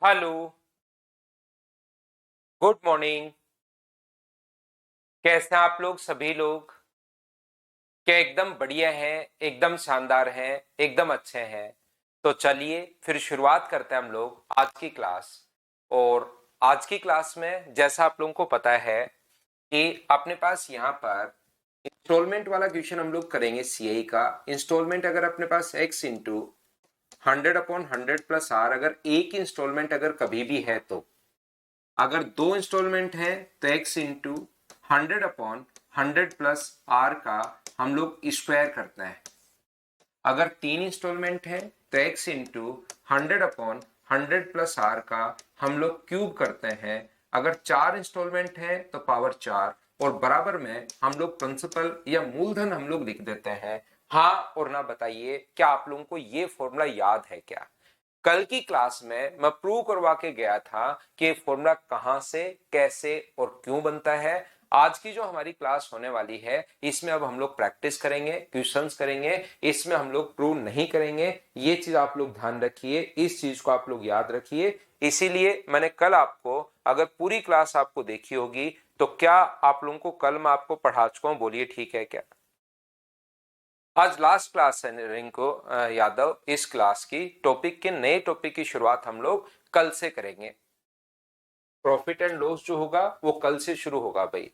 Hello. Good morning. कैसे हैं आप लोग सभी लोग? क्या एकदम बढ़िया हैं, एकदम शानदार हैं, एकदम अच्छे हैं? तो चलिए फिर शुरुआत करते हैं हम लोग आज की क्लास। और आज की क्लास में जैसा आप लोगों को पता है कि अपने पास यहाँ पर इंस्टॉलमेंट वाला क्वेश्चन हम लोग करेंगे सीआई का। इंस्टॉलमेंट अगर अपने पास x इंटू 100/100 प्लस आर, अगर एक इंस्टॉलमेंट अगर कभी भी है तो, अगर दो इंस्टॉलमेंट है तो x इंटू 100/100 प्लस आर का हम लोग स्क्वायर करते हैं। अगर तीन इंस्टॉलमेंट है तो x इंटू 100/100 प्लस आर का हम लोग क्यूब करते हैं। अगर चार इंस्टॉलमेंट है तो पावर 4, और बराबर में हम लोग प्रिंसिपल या मूलधन हम लोग लिख देते हैं। हाँ और ना बताइए, क्या आप लोगों को ये फॉर्मूला याद है क्या? कल की क्लास में मैं प्रूव करवा के गया था कि फॉर्मूला कहां से, कैसे और क्यों बनता है। आज की जो हमारी क्लास होने वाली है इसमें अब हम लोग प्रैक्टिस करेंगे, क्वेश्चंस करेंगे, इसमें हम लोग प्रूव नहीं करेंगे। ये चीज आप लोग ध्यान रखिए, इस चीज को आप लोग याद रखिए। इसीलिए मैंने कल आपको, अगर पूरी क्लास आपको देखी होगी तो क्या आप लोगों को कल मैं आपको पढ़ा चुका हूं? बोलिए ठीक है क्या? आज लास्ट क्लास है रिंकू यादव। इस क्लास की टॉपिक के नए टॉपिक की शुरुआत हम लोग कल से करेंगे। प्रॉफिट एंड लॉस जो होगा वो कल से शुरू होगा भाई।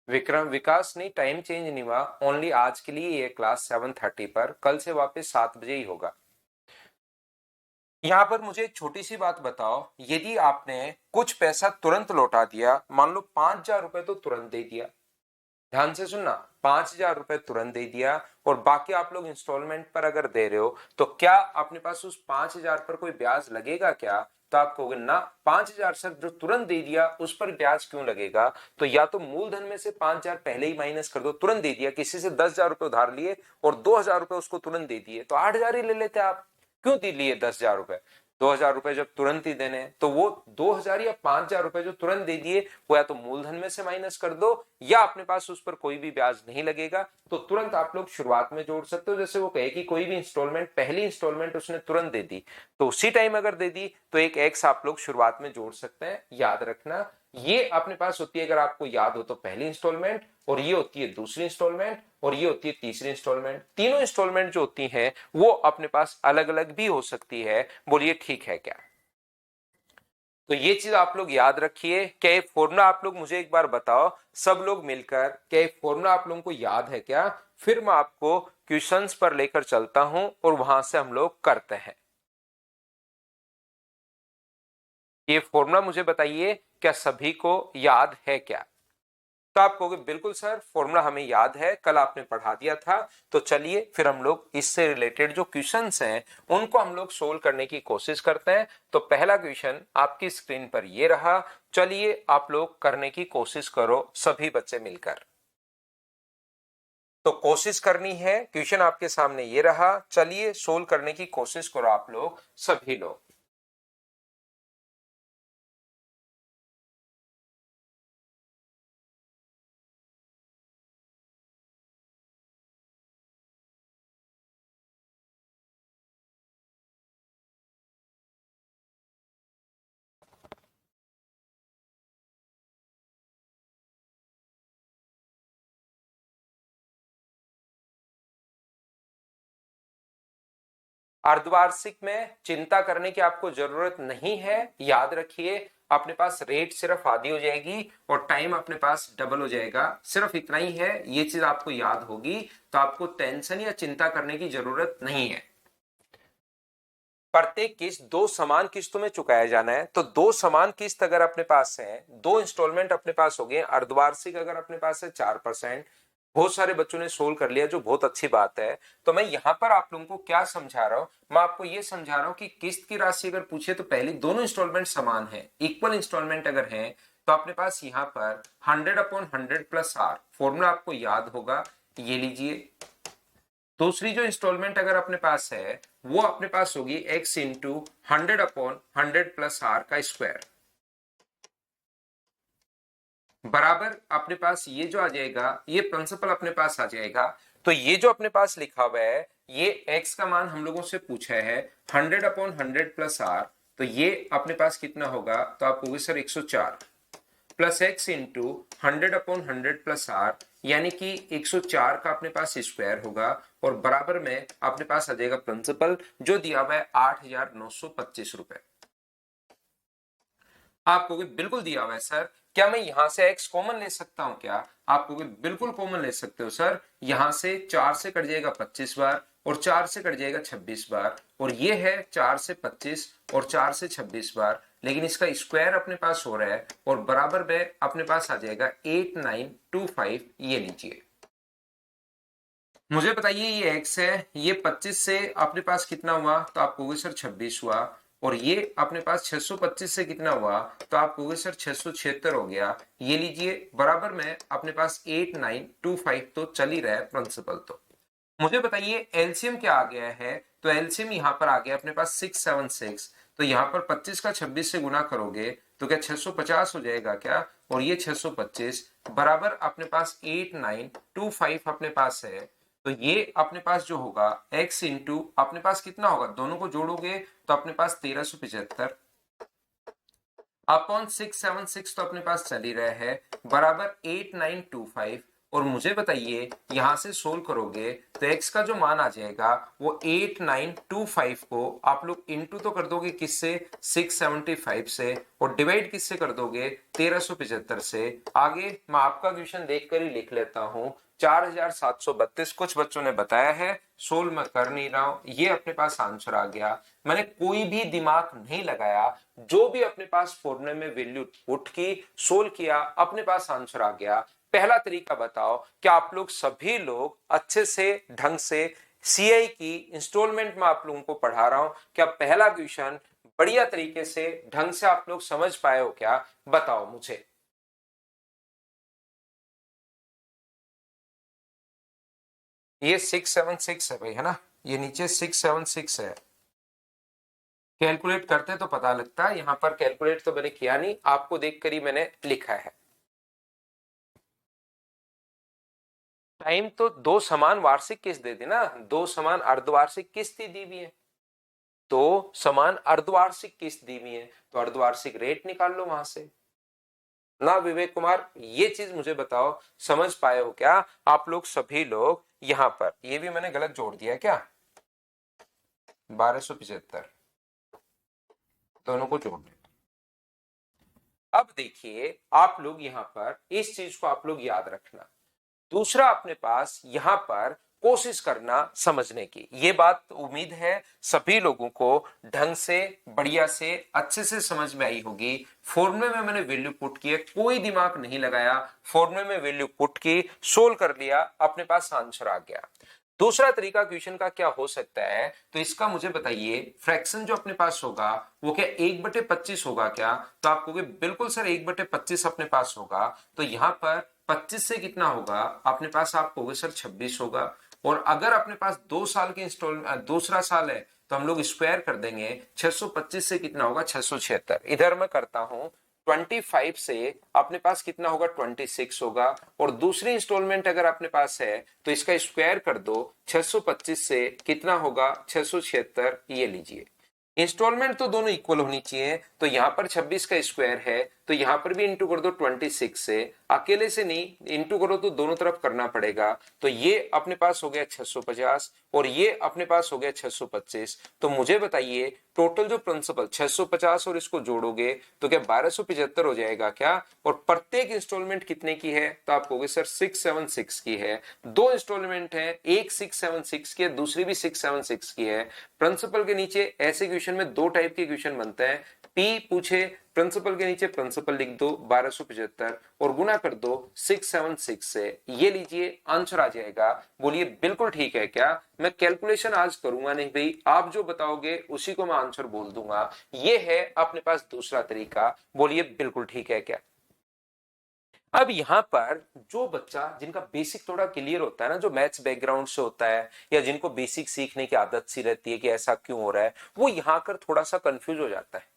विक्रम विकास नहीं, टाइम चेंज नहीं हुआ, ओनली आज के लिए ये क्लास 7:30 पर, कल से वापस 7 बजे ही होगा। यहां पर मुझे एक छोटी सी बात बताओ, यदि आपने कुछ पैसा तुरंत लौटा दिया, मान लो 5,000 रुपए तो तुरंत दे दिया, ध्यान से सुनना, 5,000 रुपए तुरंत दे दिया और बाकी आप लोग इंस्टॉलमेंट पर अगर दे रहे हो तो क्या अपने पास उस 5,000 पर कोई ब्याज लगेगा क्या? तो आप कहोगे ना, 5,000 सर जो तुरंत दे दिया उस पर ब्याज क्यों लगेगा? तो या तो मूलधन में से 5,000 पहले ही माइनस कर दो, तुरंत दे दिया, किसी से 10,000 रुपए उधार लिए और 2,000 रुपए उसको तुरंत दे दिए, तो 8,000 ही ले लेते आप। क्यों दे लिए 10,000 रुपए? 2,000 रुपए जब तुरंत ही देने तो वो 2,000 या 5,000 रुपए जो तुरंत दे दिए वो या तो मूलधन में से माइनस कर दो, या अपने पास उस पर कोई भी ब्याज नहीं लगेगा तो तुरंत आप लोग शुरुआत में जोड़ सकते हो। जैसे वो कहे कि कोई भी इंस्टॉलमेंट, पहली इंस्टॉलमेंट उसने तुरंत दे दी तो उसी टाइम अगर दे दी तो एक एक्स आप लोग शुरुआत में जोड़ सकते हैं। याद रखना, ये अपने पास होती है, अगर आपको याद हो तो पहली इंस्टॉलमेंट, और ये होती है दूसरी इंस्टॉलमेंट, और ये होती है तीसरी इंस्टॉलमेंट। तीनों इंस्टॉलमेंट जो होती हैं वो अपने पास अलग अलग भी हो सकती है। बोलिए ठीक है क्या? तो ये चीज आप लोग याद रखिए। क्या ये फॉर्मूला आप लोग मुझे एक बार बताओ सब लोग मिलकर, क्या ये फॉर्मूला आप लोगों को याद है क्या? फिर मैं आपको क्वेश्चंस पर लेकर चलता हूं और वहां से हम लोग करते हैं। ये फॉर्मूला मुझे बताइए, क्या सभी को याद है क्या? तो आप कहोगे बिल्कुल सर, फॉर्मूला हमें याद है, कल आपने पढ़ा दिया था। तो चलिए फिर हम लोग इससे रिलेटेड जो क्वेश्चंस हैं उनको हम लोग सोल्व करने की कोशिश करते हैं। तो पहला क्वेश्चन आपकी स्क्रीन पर ये रहा, चलिए आप लोग करने की कोशिश करो सभी बच्चे मिलकर। तो कोशिश करनी है, क्वेश्चन आपके सामने ये रहा, चलिए सोल्व करने की कोशिश करो आप लोग सभी लोग। अर्धवार्षिक में चिंता करने की आपको जरूरत नहीं है। याद रखिए, अपने पास रेट सिर्फ आधी हो जाएगी और टाइम अपने पास डबल हो जाएगा, सिर्फ इतना ही है। ये चीज आपको याद होगी तो आपको टेंशन या चिंता करने की जरूरत नहीं है। प्रत्येक किस्त दो समान किस्तों में चुकाया जाना है। तो दो समान किस्त अगर अपने पास है, दो इंस्टॉलमेंट अपने पास हो गए, अर्धवार्षिक अगर अपने पास है 4%। बहुत सारे बच्चों ने सोल्व कर लिया जो बहुत अच्छी बात है। तो मैं यहां पर आप लोगों को क्या समझा रहा हूं, मैं आपको यह समझा रहा हूं कि किस्त की राशि अगर पूछे तो पहले दोनों इंस्टॉलमेंट समान है, इक्वल इंस्टॉलमेंट अगर है तो अपने पास यहां पर 100/100 प्लस आर फॉर्मूला आपको याद होगा, ये लीजिए। दूसरी जो इंस्टॉलमेंट अगर अपने पास है वो अपने पास होगी x इंटू 100/100 प्लस आर का स्क्वायर। बराबर अपने पास ये जो आ जाएगा, ये प्रिंसिपल अपने पास आ जाएगा। तो ये जो अपने पास लिखा हुआ है, ये x का मान हम लोगों से पूछा है 100/100 प्लस r। तो ये अपने पास कितना होगा, तो आप कहोगे sir 104 plus X into 100/100 plus R, यानी कि 104 का अपने पास स्क्वायर होगा, और बराबर में अपने पास आ जाएगा प्रिंसिपल जो दिया हुआ है 8,925 रुपए। आपको भी बिल्कुल दिया हुआ है सर, क्या मैं यहां से x कॉमन ले सकता हूं क्या? आपको भी बिल्कुल कॉमन ले सकते हो सर। यहां से 4 से कट जाएगा 25 बार, और 4 से कट जाएगा 26 बार, और ये है 4 से 25 और 4 से 26 बार, लेकिन इसका स्क्वायर अपने पास हो रहा है, और बराबर में अपने पास आ जाएगा 8925। ये लीजिए, मुझे बताइए ये x है, ये 25 से अपने पास कितना हुआ, तो आप कहोगे सर 26 हुआ, और ये अपने पास 625 से कितना हुआ, तो आप कहोगे सर 676 हो गया। ये लीजिए, बराबर में अपने पास 8925 तो चल ही रहा है प्रिंसिपल। तो मुझे बताइए एलसीएम क्या आ गया है, तो एलसीएम यहाँ पर आ गया अपने पास 676। तो यहाँ पर 25 का 26 से गुना करोगे तो क्या 650 हो जाएगा क्या, और ये 625 बराबर अपने पास 8925 अपने पास है। तो ये अपने पास जो होगा x इंटू अपने पास कितना होगा, दोनों को जोड़ोगे तो अपने पास 1375 अपॉन 676 तो अपने पास चल ही रहा है, बराबर 8925। और मुझे बताइए यहां से सोल्व करोगे तो x का जो मान आ जाएगा वो 8925 को आप लोग इंटू तो कर दोगे किससे, 675 से, और डिवाइड किससे कर दोगे, 1375 से। आगे मैं आपका क्वेश्चन देखकर ही लिख लेता हूं, 4732 कुछ बच्चों ने बताया है, सोल्व मैं कर नहीं रहा हूं, ये अपने पास आंसर आ गया। मैंने कोई भी दिमाग नहीं लगाया, जो भी अपने पास फॉर्मूले में वैल्यू पुट की, सोल्व किया, अपने पास आंसर आ गया। पहला तरीका बताओ, क्या आप लोग सभी लोग अच्छे से ढंग से सीआई की इंस्टॉलमेंट में आप लोगों को पढ़ा रहा हूं, क्या पहला क्वेश्चन बढ़िया तरीके से ढंग से आप लोग समझ पाए हो क्या, बताओ मुझे। ये 676 है भाई, है ना, ये नीचे 676 है। कैलकुलेट करते तो पता लगता है, यहां पर कैलकुलेट तो मैंने किया नहीं, आपको देखकर ही मैंने लिखा है। टाइम तो दो समान वार्षिक किस्त दे दी ना, दो समान अर्धवार्षिक किस्त दी हुई है, दो समान अर्धवार्षिक किस्त दी हुई है, तो अर्धवार्षिक रेट निकाल लो वहां से ना। विवेक कुमार, ये चीज मुझे बताओ, समझ पाए हो क्या आप लोग सभी लोग? यहां पर ये भी मैंने गलत जोड़ दिया क्या, 1275 दोनों को जोड़ लें। अब देखिए आप लोग यहां पर इस चीज को आप लोग याद रखना। दूसरा अपने पास यहां पर कोशिश करना समझने की, ये बात उम्मीद है सभी लोगों को ढंग से बढ़िया से अच्छे से समझ में आई होगी। फॉर्मूले में मैंने वैल्यू पुट की है, कोई दिमाग नहीं लगाया, फॉर्मूले में वैल्यू पुट की, सोल्व कर लिया, अपने पास आंसर आ गया। दूसरा तरीका क्वेश्चन का क्या हो सकता है, तो इसका मुझे बताइए, फ्रैक्शन जो अपने पास होगा वो क्या 1/25 होगा क्या, तो आप कहोगे बिल्कुल सर 1/25 अपने पास होगा। तो यहां पर 25 से कितना होगा अपने पास, आप कहोगे सर 26 होगा। और अगर अपने पास 2 साल के इंस्टॉल दूसरा साल है तो हम लोग स्क्वायर कर देंगे, 625 से कितना होगा 676। इधर मैं करता हूं, 25 से अपने पास कितना होगा 26 होगा, और दूसरी इंस्टॉलमेंट अगर अपने पास है तो इसका स्क्वायर कर दो, 625 से कितना होगा 676। ये लीजिए, इंस्टॉलमेंट तो दोनों इक्वल होनी चाहिए, तो यहां पर 26 का स्क्वायर है तो यहां पर भी इंटू कर दो 26 से, अकेले से नहीं इंटू करो तो दोनों तरफ करना पड़ेगा। तो ये अपने पास हो गया 650 और ये अपने पास हो गया 625। तो मुझे बताइए टोटल जो प्रिंसिपल 650 और इसको जोड़ोगे तो क्या 1275 हो जाएगा क्या, और प्रत्येक इंस्टॉलमेंट कितने की है, तो आप कहोगे सर 676 की है। दो इंस्टॉलमेंट है, एक 676 की है, दूसरी भी 676 की है। प्रिंसिपल के नीचे ऐसे क्वेश्चन में दो टाइप के क्वेश्चन बनते हैं, पी पूछे प्रिंसिपल के नीचे प्रिंसिपल लिख दो 1275 और गुना कर दो 676 से, ये लीजिए आंसर आ जाएगा। बोलिए बिल्कुल ठीक है क्या, मैं कैलकुलेशन आज करूंगा नहीं भाई, आप जो बताओगे उसी को मैं आंसर बोल दूंगा। ये है अपने पास दूसरा तरीका, बोलिए बिल्कुल ठीक है क्या। अब यहां पर जो बच्चा जिनका बेसिक थोड़ा क्लियर होता है ना, जो मैथ्स बैकग्राउंड से होता है या जिनको बेसिक सीखने की आदत सी रहती है कि ऐसा क्यों हो रहा है, वो यहां कर थोड़ा सा कंफ्यूज हो जाता है।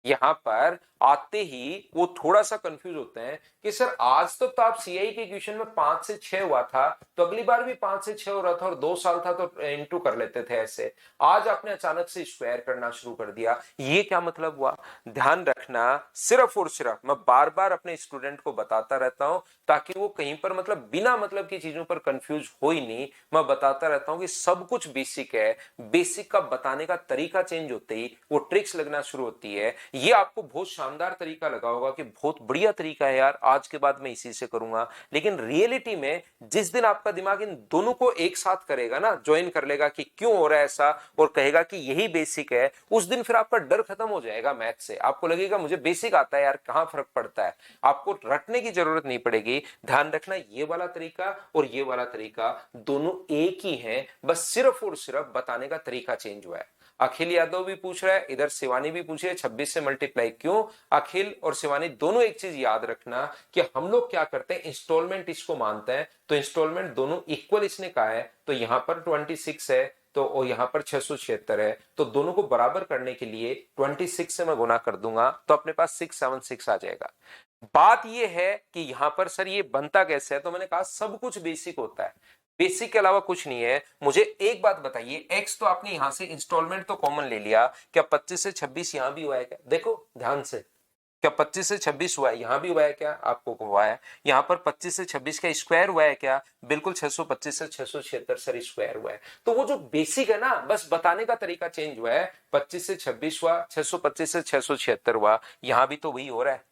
यहां पर आते ही वो थोड़ा सा कंफ्यूज होते हैं कि सर आज तो आप सीआई के क्वेश्चन में 5 से 6 हुआ था, तो अगली बार भी 5 से 6 हो रहा था और 2 साल था तो इंटू कर लेते थे ऐसे, आज आपने अचानक से स्क्वायर करना शुरू कर दिया, ये क्या मतलब हुआ? ध्यान रखना, सिर्फ और सिर्फ मैं बार बार अपने स्टूडेंट को बताता रहता हूं ताकि वो कहीं पर मतलब बिना मतलब की चीजों पर कंफ्यूज हो ही नहीं। मैं बताता रहता हूं कि सब कुछ बेसिक है, बेसिक का बताने का तरीका चेंज होते ही वो ट्रिक्स लगना शुरू होती है। ये आपको बहुत शानदार तरीका लगा होगा कि बहुत बढ़िया तरीका है यार, आज के बाद मैं इसी से करूंगा, लेकिन रियलिटी में जिस दिन आपका दिमाग इन दोनों को एक साथ करेगा ना, ज्वाइन कर लेगा कि क्यों हो रहा है ऐसा और कहेगा कि यही बेसिक है, उस दिन फिर आपका डर खत्म हो जाएगा मैथ से। आपको लगेगा मुझे बेसिक आता है यार, कहां फर्क पड़ता है, आपको रटने की जरूरत नहीं पड़ेगी। ध्यान रखना, ये वाला तरीका और ये वाला तरीका दोनों एक ही है, बस सिर्फ और सिर्फ बताने का तरीका चेंज हुआ है। अखिल यादव भी पूछ रहा है, इधर शिवानी भी पूछ रही है 26 से मल्टीप्लाई क्यों। अखिल और शिवानी दोनों एक चीज याद रखना कि हम लोग क्या करते हैं, इंस्टॉलमेंट इसको मानते हैं, तो इंस्टॉलमेंट दोनों इक्वल इसने कहा है, तो यहां पर 26 है तो यहां पर 676 है, तो दोनों को बराबर करने के लिए 26 से मैं गुना कर दूंगा तो अपने पास 676 आ जाएगा। बात यह है कि यहां पर सर ये बनता कैसे है, तो मैंने कहा सब कुछ बेसिक होता है, बेसिक के अलावा कुछ नहीं है। मुझे एक बात बताइए, एक्स तो आपने यहां से इंस्टॉलमेंट तो कॉमन ले लिया, क्या 25 से 26 यहां भी हुआ है क्या? देखो ध्यान से, क्या 25 से 26 हुआ है? यहां भी हुआ है क्या? आपको हुआ है। यहां पर 25 से 26 का स्क्वायर हुआ है क्या? बिल्कुल 625 से 676 सर स्क्वायर हुआ है। तो वो जो बेसिक है ना, बस बताने का तरीका चेंज हुआ है, 25 से 26 हुआ, 625 से 676 हुआ, यहां भी तो वही हो रहा है।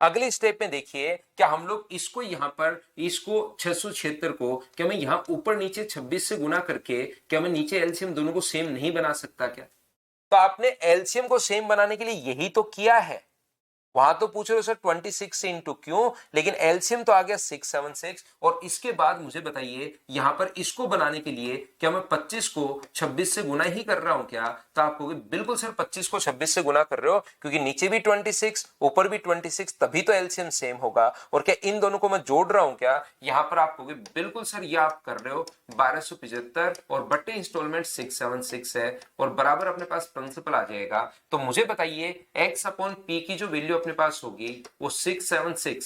अगले स्टेप में देखिए, क्या हम लोग इसको यहां पर इसको 676 को क्या मैं यहां ऊपर नीचे 26 से गुना करके क्या मैं नीचे एलसीएम दोनों को सेम नहीं बना सकता क्या? तो आपने एलसीएम को सेम बनाने के लिए यही तो किया है। वहां तो पूछ रहे हो सर 26 से इंटू क्यों, लेकिन एलसीएम तो आ गया 676, और इसके बाद मुझे बताइए यहां पर इसको बनाने के लिए क्या मैं 25 को 26 से गुना ही कर रहा हूं क्या? तो आप कहोगे बिल्कुल सर 25 को 26 से गुना कर रहे हो, क्योंकि नीचे भी 26 ऊपर भी 26, तभी तो एलसीएम सेम होगा। और क्या इन दोनों को मैं जोड़ रहा हूं क्या? यहां पर आप कहोगे बिल्कुल सर ये आप कर रहे हो, 1275 और बट्टे इंस्टॉलमेंट 676 है, और बराबर अपने पास प्रिंसिपल आ जाएगा। तो मुझे बताइए x अपॉन पी की जो वैल्यू अपने पास होगी वो 676,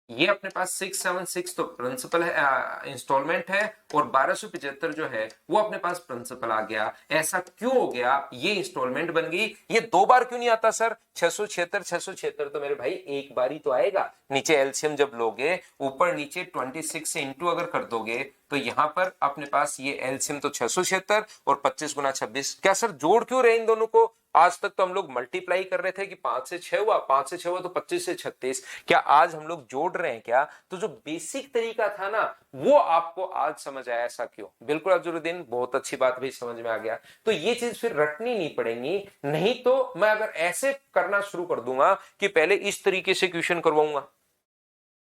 ये अपने पास 676 तो प्रिंसिपल है, इंस्टॉलमेंट है, और 1275 जो है वो अपने पास प्रिंसिपल आ गया। ऐसा क्यों हो गया? ये इंस्टॉलमेंट बन गई। ये दो बार क्यों नहीं आता सर? 676 तो मेरे भाई एक बार ही तो आएगा। नीचे एलसीएम जब लोगे ऊपर नीचे 26 से इंटू अगर कर दोगे तो यहां पर अपने पास ये एलसीएम तो 676 और 25 गुना 26। क्या सर जोड़ क्यों रहे इन दोनों को? आज तक तो हम लोग मल्टीप्लाई कर रहे थे कि 5 से 6 हुआ, 5 से 6 हुआ तो 25 से 36। क्या आज हम लोग जोड़ रहे हैं क्या? तो जो बेसिक तरीका था ना वो आपको आज समझ आया, ऐसा क्यों? बिल्कुल अजरुद्दीन, बहुत अच्छी बात भी समझ में आ गया। तो ये चीज फिर रटनी नहीं पड़ेगी, नहीं तो मैं अगर ऐसे करना शुरू कर दूंगा कि पहले इस तरीके से क्वेश्चन करवाऊंगा,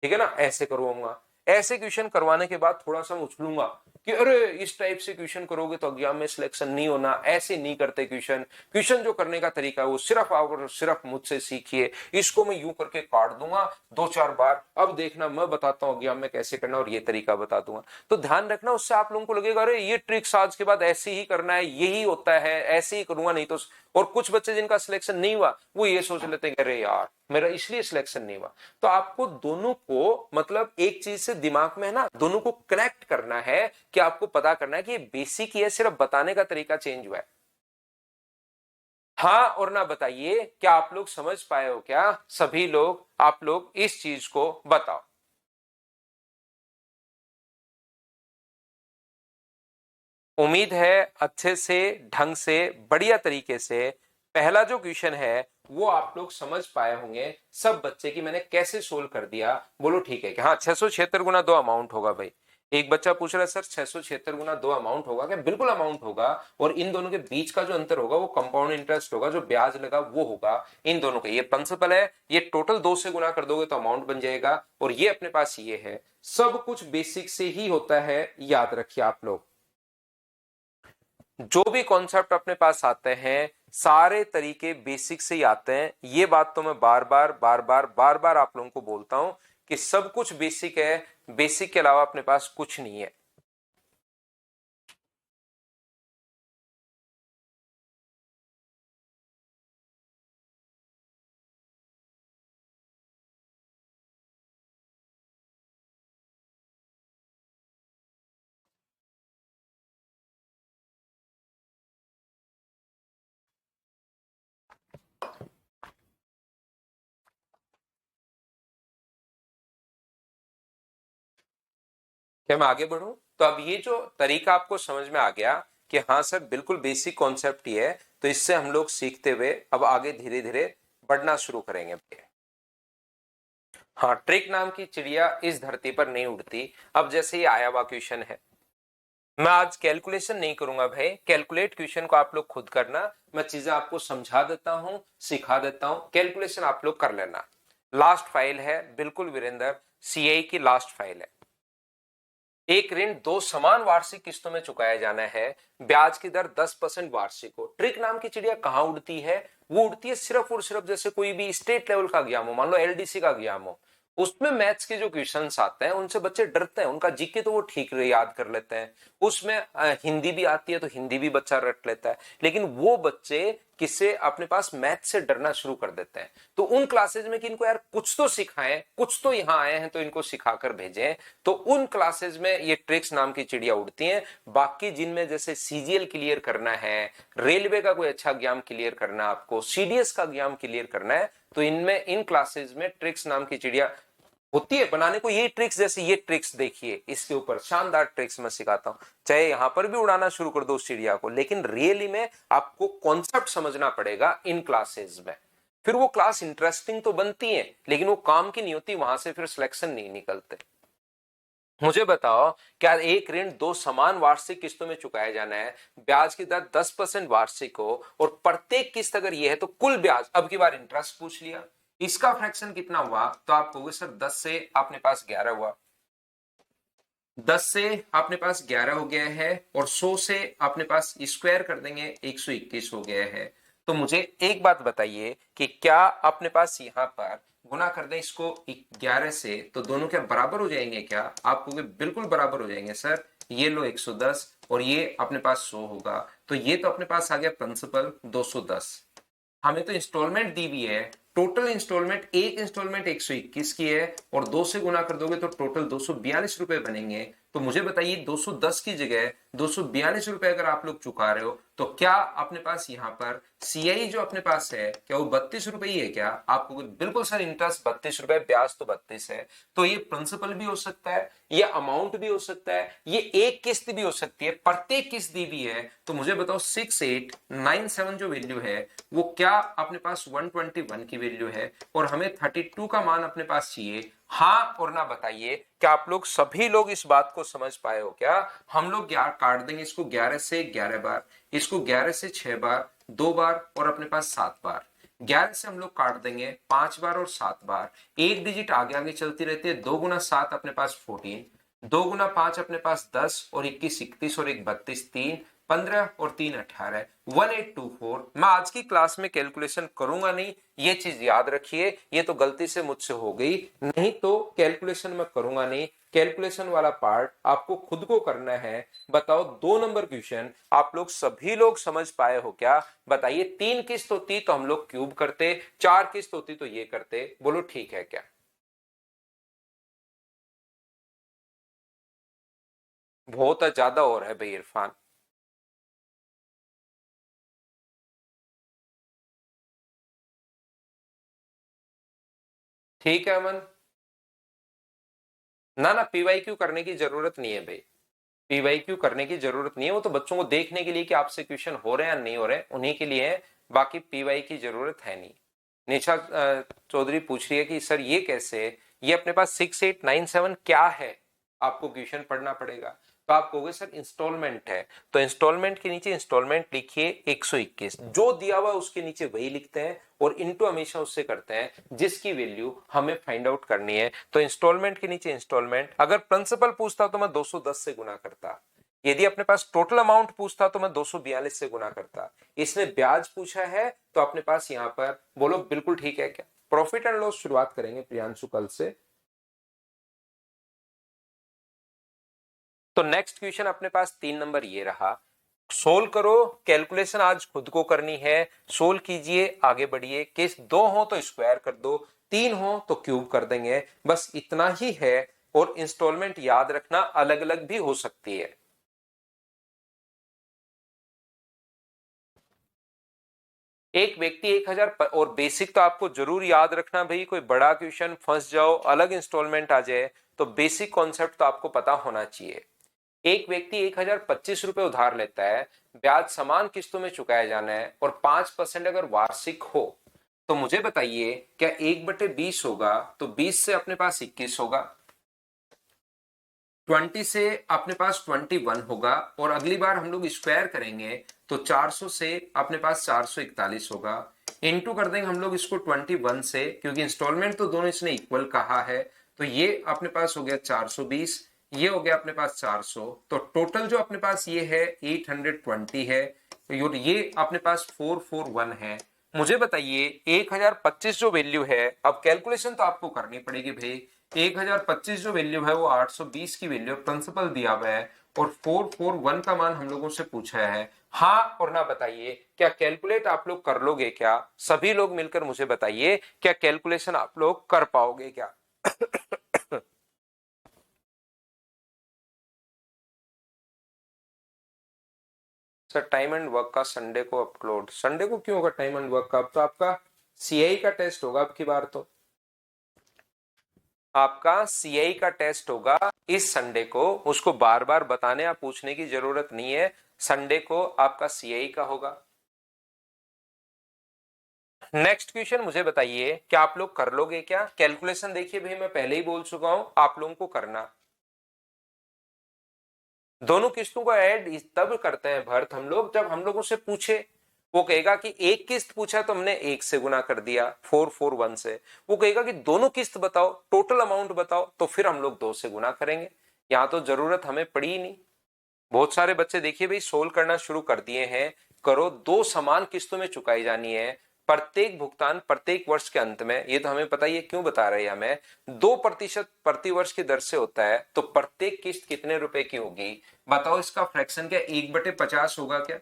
ठीक है ना, ऐसे करवाऊंगा, ऐसे क्वेश्चन करवाने के बाद थोड़ा सा उछलूंगा कि अरे इस टाइप से क्वेश्चन करोगे तो एग्जाम में सिलेक्शन नहीं होना, ऐसे नहीं करते क्वेश्चन। क्वेश्चन जो करने का तरीका है वो सिर्फ और सिर्फ मुझसे सीखिए। इसको मैं यूं करके काट दूंगा 2-4 बार, अब देखना मैं बताता हूं एग्जाम में कैसे करना और ये तरीका बता दूंगा। तो ध्यान रखना, उससे आप लोगों को लगेगा अरे ये ट्रिक्स आज के बाद ऐसे ही करना है, यही होता है, ऐसे ही करूंगा नहीं तो। और कुछ बच्चे जिनका सिलेक्शन नहीं हुआ वो ये सोच लेते हैं अरे यार मेरा इसलिए सिलेक्शन नहीं हुआ। तो आपको दोनों को मतलब एक चीज से दिमाग में है ना, दोनों को कनेक्ट करना है कि आपको पता करना है कि ये बेसिक ही है, सिर्फ बताने का तरीका चेंज हुआ है। हाँ और ना बताइए, क्या आप लोग समझ पाए हो क्या? सभी लोग, आप लोग इस चीज को बताओ। उम्मीद है अच्छे से, ढंग से, बढ़िया तरीके से पहला जो क्वेश्चन है वो आप लोग समझ पाए होंगे सब बच्चे की मैंने कैसे सोल्व कर दिया। बोलो ठीक है कि हाँ 676 गुना 2 अमाउंट होगा भाई। एक बच्चा पूछ रहा है सर 676 गुना 2 अमाउंट होगा क्या? बिल्कुल अमाउंट होगा, और इन दोनों के बीच का जो अंतर होगा वो कंपाउंड इंटरेस्ट होगा, जो ब्याज लगा वो होगा इन दोनों का। ये प्रिंसिपल है, ये टोटल 2 से गुना कर दोगे तो अमाउंट बन जाएगा, और ये अपने पास ये है। सब कुछ बेसिक से ही होता है, याद रखिए आप लोग। जो भी कॉन्सेप्ट अपने पास आते हैं सारे तरीके बेसिक से ही आते हैं। ये बात तो मैं बार बार आप लोगों को बोलता हूं कि सब कुछ बेसिक है, बेसिक के अलावा अपने पास कुछ नहीं है। क्या मैं आगे बढ़ूं? तो अब ये जो तरीका आपको समझ में आ गया कि हाँ सर बिल्कुल बेसिक कॉन्सेप्ट ही है, तो इससे हम लोग सीखते हुए अब आगे धीरे धीरे बढ़ना शुरू करेंगे। हाँ, ट्रिक नाम की चिड़िया इस धरती पर नहीं उड़ती। अब जैसे ये आया हुआ क्वेश्चन है, मैं आज कैलकुलेशन नहीं करूंगा भाई, कैलकुलेट क्वेश्चन को आप लोग खुद करना, मैं चीजें आपको समझा देता हूं, सिखा देता हूं, कैलकुलेशन आप लोग कर लेना। लास्ट फाइल है बिल्कुल वीरेंद्र, सीआई की लास्ट फाइल है। एक ऋण दो समान वार्षिक किस्तों में चुकाया जाना है, ब्याज की दर 10% वार्षिक हो। ट्रिक नाम की चिड़िया कहां उड़ती है? वो उड़ती है सिर्फ और सिर्फ जैसे कोई भी स्टेट लेवल का एग्जाम हो, मान लो एलडीसी का एग्जाम हो, उसमें मैथ्स के जो क्वेश्चंस आते हैं उनसे बच्चे डरते हैं, उनका जीके तो वो ठीक याद कर लेते हैं, उसमें हिंदी भी आती है तो हिंदी भी बच्चा रट लेता है, लेकिन वो बच्चे किससे अपने पास मैथ से डरना शुरू कर देते हैं। तो उन क्लासेज में कि इनको यार कुछ तो सिखाएं, कुछ तो यहाँ आए हैं तो इनको सिखाकर भेजें, तो उन क्लासेज में ये ट्रिक्स नाम की चिड़िया उड़ती हैं। बाकी जिनमें जैसे सीजीएल क्लियर करना है, रेलवे का कोई अच्छा एग्जाम क्लियर करना, आपको सीडीएस का एग्जाम क्लियर करना है, तो इनमें इन क्लासेज में ट्रिक्स नाम की चिड़िया होती है बनाने को। ये ट्रिक्स जैसे ये ट्रिक्स देखिए, इसके ऊपर शानदार ट्रिक्स मैं सिखाता हूं, चाहे यहां पर भी उड़ाना शुरू कर दो उस चिड़िया को, लेकिन रियली में आपको कॉन्सेप्ट समझना पड़ेगा इन क्लासेस में। फिर वो क्लास इंटरेस्टिंग तो बनती है, लेकिन वो काम की नहीं होती, वहां से फिर सिलेक्शन नहीं निकलते। मुझे बताओ, क्या एक ऋण दो समान वार्षिक किस्तों में चुकाया जाना है, ब्याज की दर 10% वार्षिक हो, और प्रत्येक किस्त अगर ये है तो कुल ब्याज, अब की बार इंटरेस्ट पूछ लिया, इसका फ्रैक्शन कितना हुआ, तो आप कहोगे सर 10 से अपने पास 11 हुआ, 10 से अपने पास 11 हो गया है, और 100 से अपने पास स्क्वायर कर देंगे 121 हो गया है। तो मुझे एक बात बताइए कि क्या अपने पास यहां पर गुना कर दें इसको 11 से, तो दोनों क्या बराबर हो जाएंगे? क्या आप कहोगे बिल्कुल बराबर हो जाएंगे सर, ये लो 110 और ये अपने पास 100 होगा, तो ये तो अपने पास आ गया प्रिंसिपल 210। हमें तो इंस्टॉलमेंट दी हुई है, टोटल इंस्टॉलमेंट, एक इंस्टॉलमेंट 121 की है, और 2 से गुना कर दोगे तो टोटल 242 रुपए बनेंगे। तो मुझे बताइए 210 की जगह 242 रुपए अगर आप लोग चुका रहे हो, तो क्या अपने पास यहाँ पर सीआई जो अपने पास है, क्या वो 32 रुपए ही है? क्या आपको बिल्कुल सर, इंटरेस्ट 32 रुपए, ब्याज तो 32 है, तो ये प्रिंसिपल भी हो सकता है, ये अमाउंट भी हो सकता है, ये एक किस्त भी हो सकती है, प्रत्येक किस्त दी भी है। तो मुझे बताओ 6897 जो वैल्यू है वो क्या अपने पास 121 की वैल्यू है, और हमें 32 का मान अपने पास चाहिए। हाँ और ना बताइए, क्या आप लोग सभी लोग इस बात को समझ पाए हो? क्या हम लोग काट देंगे इसको 11 से 11 बार, इसको 11 से 6 बार, 2 बार, और अपने पास 7 बार। 11 से हम लोग काट देंगे 5 बार और 7 बार, एक डिजिट आगे आगे चलती रहती है, 2 गुना 7 अपने पास 14, 2 गुना 5 अपने पास 10, और 21 31, और 1 32, 3 15, और 3 18, 1824। मैं आज की क्लास में कैलकुलेशन करूंगा नहीं, ये चीज याद रखिए, ये तो गलती से मुझसे हो गई, नहीं तो कैलकुलेशन मैं करूंगा नहीं। कैलकुलेशन वाला पार्ट आपको खुद को करना है। बताओ 2 नंबर क्वेश्चन आप लोग सभी लोग समझ पाए हो क्या? बताइए, 3 किस्त होती तो हम लोग क्यूब करते, 4 किस्त होती तो ये करते, बोलो ठीक है क्या? बहुत ज्यादा और है भाई इरफान। ठीक है अमन। ना ना, पीवाईक्यू करने की जरूरत नहीं है भाई, पीवाईक्यू करने की जरूरत नहीं है, वो तो बच्चों को देखने के लिए कि आपसे क्वेश्चन हो रहे हैं या नहीं हो रहे, उन्हीं के लिए है, बाकी पीवाई की जरूरत है नहीं। निशा चौधरी पूछ रही है कि सर ये कैसे, ये अपने पास 6897 क्या है, आपको क्वेश्चन पढ़ना पड़ेगा। तो आप कहोगे सर इंस्टॉलमेंट है, तो इंस्टॉलमेंट के नीचे इंस्टॉलमेंट लिखिए 121, जो दिया हुआ उसके नीचे वही लिखते हैं, और इनटू हमेशा उससे करते हैं जिसकी वैल्यू हमें फाइंड आउट करनी है। तो इंस्टॉलमेंट के नीचे इंस्टॉलमेंट, अगर प्रिंसिपल पूछता तो मैं 210 से गुना करता, यदि अपने पास टोटल अमाउंट पूछता तो मैं 242 से गुना करता, इसने ब्याज पूछा है तो अपने पास यहां पर बोलो बिल्कुल ठीक है क्या? प्रॉफिट एंड लॉस शुरुआत करेंगे प्रियांशु कल से। तो नेक्स्ट क्वेश्चन अपने पास 3 नंबर ये रहा, सोल्व करो, कैलकुलेशन आज खुद को करनी है, सोल्व कीजिए, आगे बढ़िए, केस 2 हो तो स्क्वायर कर दो, 3 हो तो क्यूब कर देंगे, बस इतना ही है। और इंस्टॉलमेंट याद रखना अलग अलग भी हो सकती है। एक व्यक्ति 1000 और बेसिक तो आपको जरूर याद रखना भाई, कोई बड़ा क्वेश्चन फंस जाओ, अलग इंस्टॉलमेंट आ जाए तो बेसिक कॉन्सेप्ट तो आपको पता होना चाहिए। एक व्यक्ति 1025 रुपए उधार लेता है, ब्याज समान किस्तों में चुकाया जाना है और 5% अगर वार्षिक हो, तो मुझे बताइए क्या 1/20 होगा तो 20 से अपने पास 21 होगा, 20 से अपने पास 21 होगा और अगली बार हम लोग स्क्वायर करेंगे तो 400 से अपने पास 441 होगा। इनटू कर देंगे हम लोग इसको 21 से, क्योंकि इंस्टॉलमेंट तो दोनों इसने इक्वल कहा है, तो ये अपने पास हो गया 420, ये हो गया अपने पास 400, तो टोटल जो अपने पास ये है 820 है, तो ये अपने पास 441 है। मुझे बताइए 1025 जो वैल्यू है, अब कैलकुलेशन तो आपको करनी पड़ेगी भाई। 1025 जो वैल्यू है वो 820 की वैल्यू प्रिंसिपल दिया हुआ है और 441 का मान हम लोगों से पूछा है। हाँ और ना बताइए क्या कैलकुलेट आप लोग कर लोगे क्या? सभी लोग मिलकर मुझे बताइए क्या कैलकुलेशन आप लोग कर पाओगे क्या? सर टाइम एंड वर्क का संडे को अपलोड, संडे को क्यों होगा टाइम एंड वर्क का? अब तो आपका सीआई का टेस्ट होगा, अब की बार तो आपका सीआई का टेस्ट होगा इस संडे को, उसको बार बार बताने या पूछने की जरूरत नहीं है, संडे को आपका सीआई का होगा। नेक्स्ट क्वेश्चन मुझे बताइए क्या आप लोग कर लोगे क्या? कैलकुलेशन देखिए भाई मैं पहले ही बोल चुका हूं आप लोगों को करना, दोनों किस्तों को ऐड तब करते हैं भरत हम लोग जब हम लोगों से पूछे। वो कहेगा कि एक किस्त पूछा तो हमने एक से गुना कर दिया 441 से, वो कहेगा कि दोनों किस्त बताओ, टोटल अमाउंट बताओ, तो फिर हम लोग 2 से गुना करेंगे। यहां तो जरूरत हमें पड़ी ही नहीं। बहुत सारे बच्चे देखिए भाई सोल्व करना शुरू कर दिए हैं, करो, 2 समान किस्तों में चुकाई जानी है, प्रत्येक भुगतान प्रत्येक वर्ष के अंत में, ये तो हमें पता ही है क्यों बता रहे हैं हमें, 2% प्रति वर्ष की दर से होता है, तो प्रत्येक किस्त कितने रुपए की होगी बताओ? इसका फ्रैक्शन क्या 1/50 होगा क्या?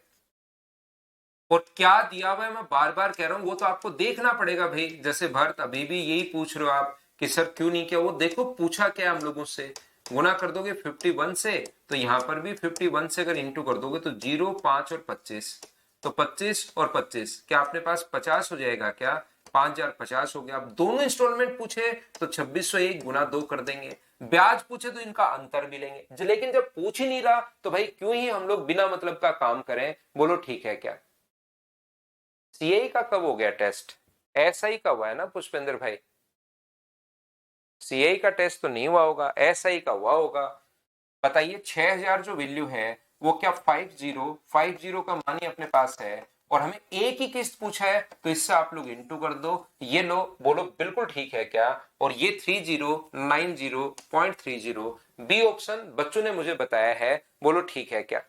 और क्या दिया हुआ है मैं बार बार कह रहा हूं, वो तो आपको देखना पड़ेगा भाई। जैसे भरत अभी भी यही पूछ रहे हो आप कि सर क्यों नहीं किया, वो देखो पूछा क्या हम लोगों से, गुना कर दोगे 51 से, तो यहां पर भी 51 से अगर इंटू कर दोगे तो 0, 5 और 25, तो 25 और 25 क्या अपने पास 50 हो जाएगा क्या? 5050 हो गया। अब दोनों इंस्टॉलमेंट पूछे तो 2601 गुना 2 कर देंगे, ब्याज पूछे तो इनका अंतर भी लेंगे, लेकिन जब पूछ ही नहीं रहा तो भाई क्यों ही हम लोग बिना मतलब का काम करें, बोलो ठीक है क्या? सीआई का कब हो गया टेस्ट? एसआई का हुआ है ना पुष्पेंद्र भाई? सीआई का टेस्ट तो नहीं हुआ होगा, एसआई का हुआ होगा। बताइए 6000 जो वैल्यू है वो क्या 50 का मान ही अपने पास है और हमें एक ही किस्त पूछा है, तो इससे आप लोग इंटू कर दो, ये लो, बोलो बिल्कुल ठीक है क्या? और ये 3090.30 बी ऑप्शन बच्चों ने मुझे बताया है, बोलो ठीक है क्या?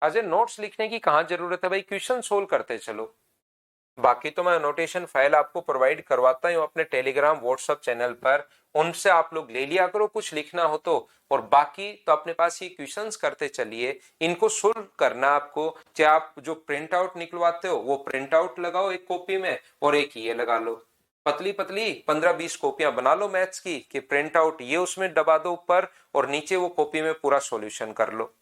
अजय नोट्स लिखने की कहां जरूरत है भाई, क्वेश्चन सोल्व करते चलो। बाकी तो मैं नोटेशन फाइल आपको प्रोवाइड करवाता हूँ अपने टेलीग्राम व्हाट्सएप चैनल पर, उनसे आप लोग ले लिया करो कुछ लिखना हो तो, और बाकी तो अपने पास ये क्वेश्चंस करते चलिए, इनको सोल्व करना आपको। चाहे आप जो प्रिंट आउट निकलवाते हो वो प्रिंट आउट लगाओ एक कॉपी में और एक ये लगा लो, पतली पतली 15-20 कॉपियां बना लो मैथ्स की, कि प्रिंट आउट ये उसमें दबा दो ऊपर और नीचे वो कॉपी में पूरा सॉल्यूशन कर लो।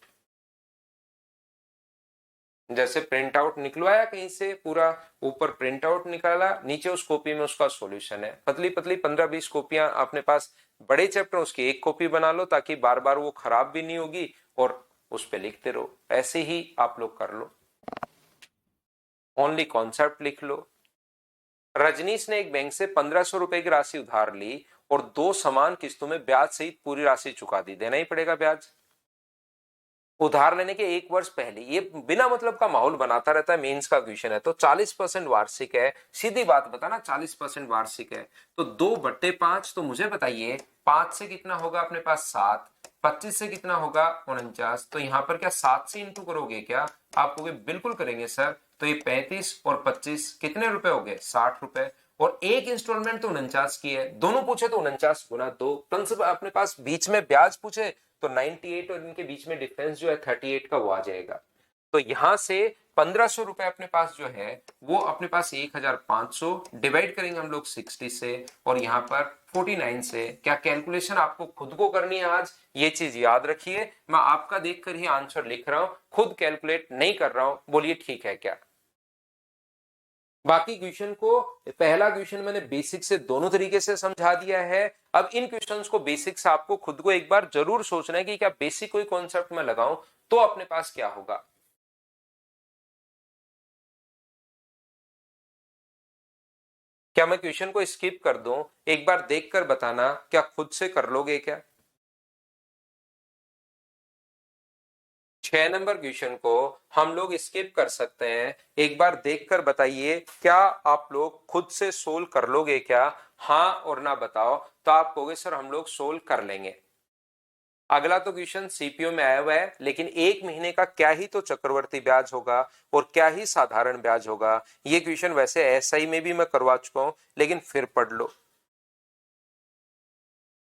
जैसे प्रिंट आउट निकलवाया कहीं से पूरा, ऊपर प्रिंट आउट निकाला, नीचे उस कॉपी में उसका सॉल्यूशन है, पतली पतली 15-20 कॉपियां अपने पास, बड़े चैप्टर उसकी एक कॉपी बना लो ताकि बार बार वो खराब भी नहीं होगी और उस पर लिखते रहो। ऐसे ही आप लोग कर लो, ओनली कॉन्सेप्ट लिख लो। रजनीश ने एक बैंक से 1500 रुपए की राशि उधार ली और 2 समान किस्तों में ब्याज सहित पूरी राशि चुका दी, देना ही पड़ेगा ब्याज। उधार लेने के 1 वर्ष पहले, ये बिना मतलब का माहौल बनाता रहता है, मेंस का क्वेश्चन है, तो 40% वार्षिक है, सीधी बात बताना 40% वार्षिक है, तो 2/5, तो मुझे बताइए 5 से कितना होगा अपने पास 7, 25 से कितना होगा 49, तो यहां पर क्या 7 से इंटू करोगे क्या? आप कहोगे बिल्कुल करेंगे सर, तो ये 35 और 25 कितने रुपए हो गए 60 रुपए, और एक इंस्टॉलमेंट तो 49 की है, दोनों पूछे तो 49 गुना 2, प्रिंसिपल अपने पास बीच में ब्याज पूछे तो 98 और इनके बीच में डिफरेंस जो है 38 का वो आ जाएगा। तो यहां से 1500 रुपए अपने पास जो है वो अपने पास 1500 डिवाइड करेंगे हम लोग 60 से और यहाँ पर 49 से। क्या कैलकुलेशन आपको खुद को करनी है आज, ये चीज याद रखिए। मैं आपका देखकर ही आंसर लिख रहा हूं, खुद कैलकुलेट नहीं कर रहा हूं। बोलिए ठीक है क्या? बाकी क्वेश्चन को, पहला क्वेश्चन मैंने बेसिक से दोनों तरीके से समझा दिया है। अब इन क्वेश्चंस को बेसिक से आपको खुद को एक बार जरूर सोचना है कि क्या बेसिक कोई कॉन्सेप्ट में लगाऊं तो अपने पास क्या होगा। क्या मैं क्वेश्चन को स्किप कर दूं? एक बार देखकर बताना, क्या खुद से कर लोगे क्या? 6 नंबर क्वेश्चन को हम लोग स्किप कर सकते हैं। एक बार देखकर बताइए, क्या आप लोग खुद से सोल्व कर लोगे क्या? हाँ और ना बताओ तो आप कहोगे सर हम लोग सोल्व कर लेंगे। अगला तो क्वेश्चन सीपीओ में आया हुआ है, लेकिन 1 महीने का क्या ही तो चक्रवर्ती ब्याज होगा और क्या ही साधारण ब्याज होगा। ये क्वेश्चन वैसे एसआई में भी मैं करवा चुका हूं, लेकिन फिर पढ़ लो।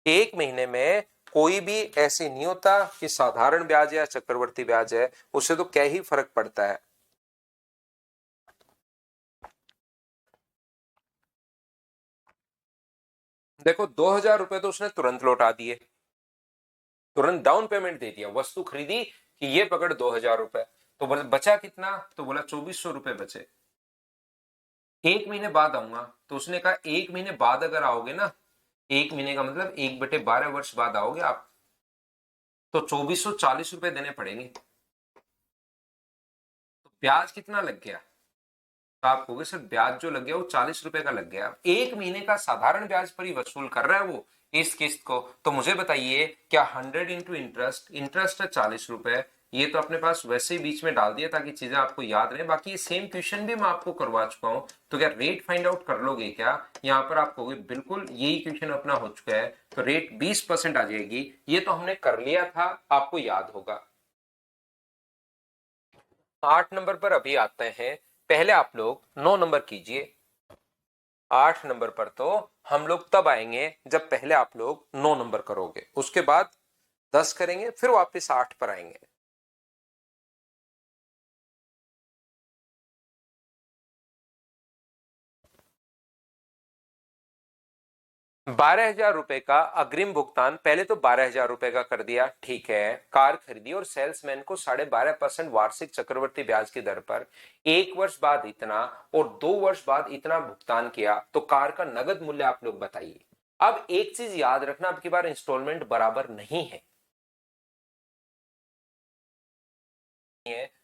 1 महीने में कोई भी ऐसे नहीं होता कि साधारण ब्याज या चक्रवर्ती ब्याज है, उससे तो क्या ही फर्क पड़ता है। देखो 2000 रुपए तो उसने तुरंत लौटा दिए, तुरंत डाउन पेमेंट दे दिया, वस्तु खरीदी कि ये पकड़ 2000 रुपए। तो बचा कितना? तो बोला 2400 रुपए बचे। 1 महीने बाद आऊंगा, तो उसने कहा 1 महीने बाद अगर आओगे ना, 1 महीने का मतलब 1/12 वर्ष बाद आओगे आप, तो 2440 रुपए देने पड़ेंगे। तो ब्याज कितना लग गया? तो आप कहोगे सर ब्याज जो लग गया वो 40 रुपए का लग गया। 1 महीने का साधारण ब्याज पर ही वसूल कर रहा है वो इस किस्त को। तो मुझे बताइए, क्या 100 इंटू इंटरेस्ट, इंटरेस्ट है 40 रुपए, ये तो अपने पास वैसे ही बीच में डाल दिया ताकि चीजें आपको याद रहे। बाकी ये सेम क्वेश्चन भी मैं आपको करवा चुका हूं, तो क्या रेट फाइंड आउट कर लोगे क्या? यहाँ पर आप कहोगे बिल्कुल यही क्वेश्चन अपना हो चुका है, तो रेट 20% आ जाएगी। ये तो हमने कर लिया था, आपको याद होगा। 8 नंबर पर अभी आते हैं। पहले आप लोग 9 नंबर कीजिए। 8 नंबर पर तो हम लोग तब आएंगे जब पहले आप लोग 9 नंबर करोगे, उसके बाद 10 करेंगे, फिर वापस 8 पर आएंगे। 12,000 रुपए का अग्रिम भुगतान, पहले तो 12,000 रुपए का कर दिया, ठीक है। कार खरीदी और सेल्समैन को 12.5% वार्षिक चक्रवर्ती ब्याज की दर पर 1 वर्ष बाद इतना और 2 वर्ष बाद इतना भुगतान किया, तो कार का नगद मूल्य आप लोग बताइए। अब एक चीज याद रखना, अब की बार इंस्टॉलमेंट बराबर नहीं है,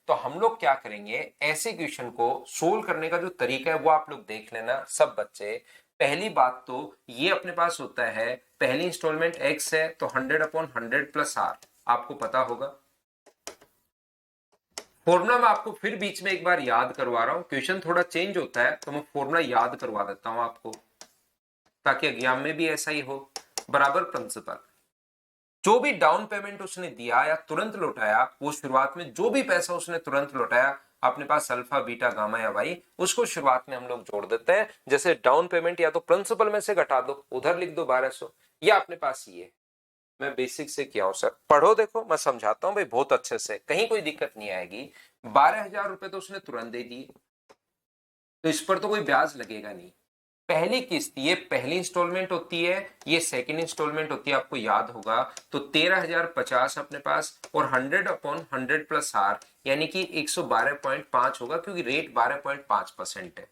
तो हम लोग क्या करेंगे, ऐसे क्वेश्चन को सोल्व करने का जो तरीका है वो आप लोग देख लेना सब बच्चे। पहली बात तो ये अपने पास होता है, पहली इंस्टॉलमेंट x है तो 100/100 प्लस r, आपको पता होगा। फॉर्मूला मैं आपको फिर बीच में एक बार याद करवा रहा हूं, क्वेश्चन थोड़ा चेंज होता है तो मैं फॉर्मूला याद करवा देता हूं आपको, ताकि एग्जाम में भी ऐसा ही हो। बराबर प्रिंसिपल, जो भी डाउन पेमेंट उसने दिया या तुरंत लौटाया, वो शुरुआत में जो भी पैसा उसने तुरंत लौटाया, अपने पास अल्फा बीटा गामा या वाई, उसको शुरुआत में हम लोग जोड़ देते हैं। जैसे डाउन पेमेंट या तो प्रिंसिपल में से घटा दो, उधर लिख दो 1200, या अपने पास ये। मैं बेसिक से किया हूं सर, पढ़ो देखो, मैं समझाता हूं भाई बहुत अच्छे से, कहीं कोई दिक्कत नहीं आएगी। 12,000 रुपए तो उसने तुरंत दे दिए, तो इस पर तो कोई ब्याज लगेगा नहीं। पहली किस्त, ये पहली इंस्टॉलमेंट होती है, ये सेकंड इंस्टॉलमेंट होती है, आपको याद होगा। तो 13,050 अपने पास, और 100/100 प्लस आर, यानी कि 112.5 होगा, क्योंकि रेट 12.5% है।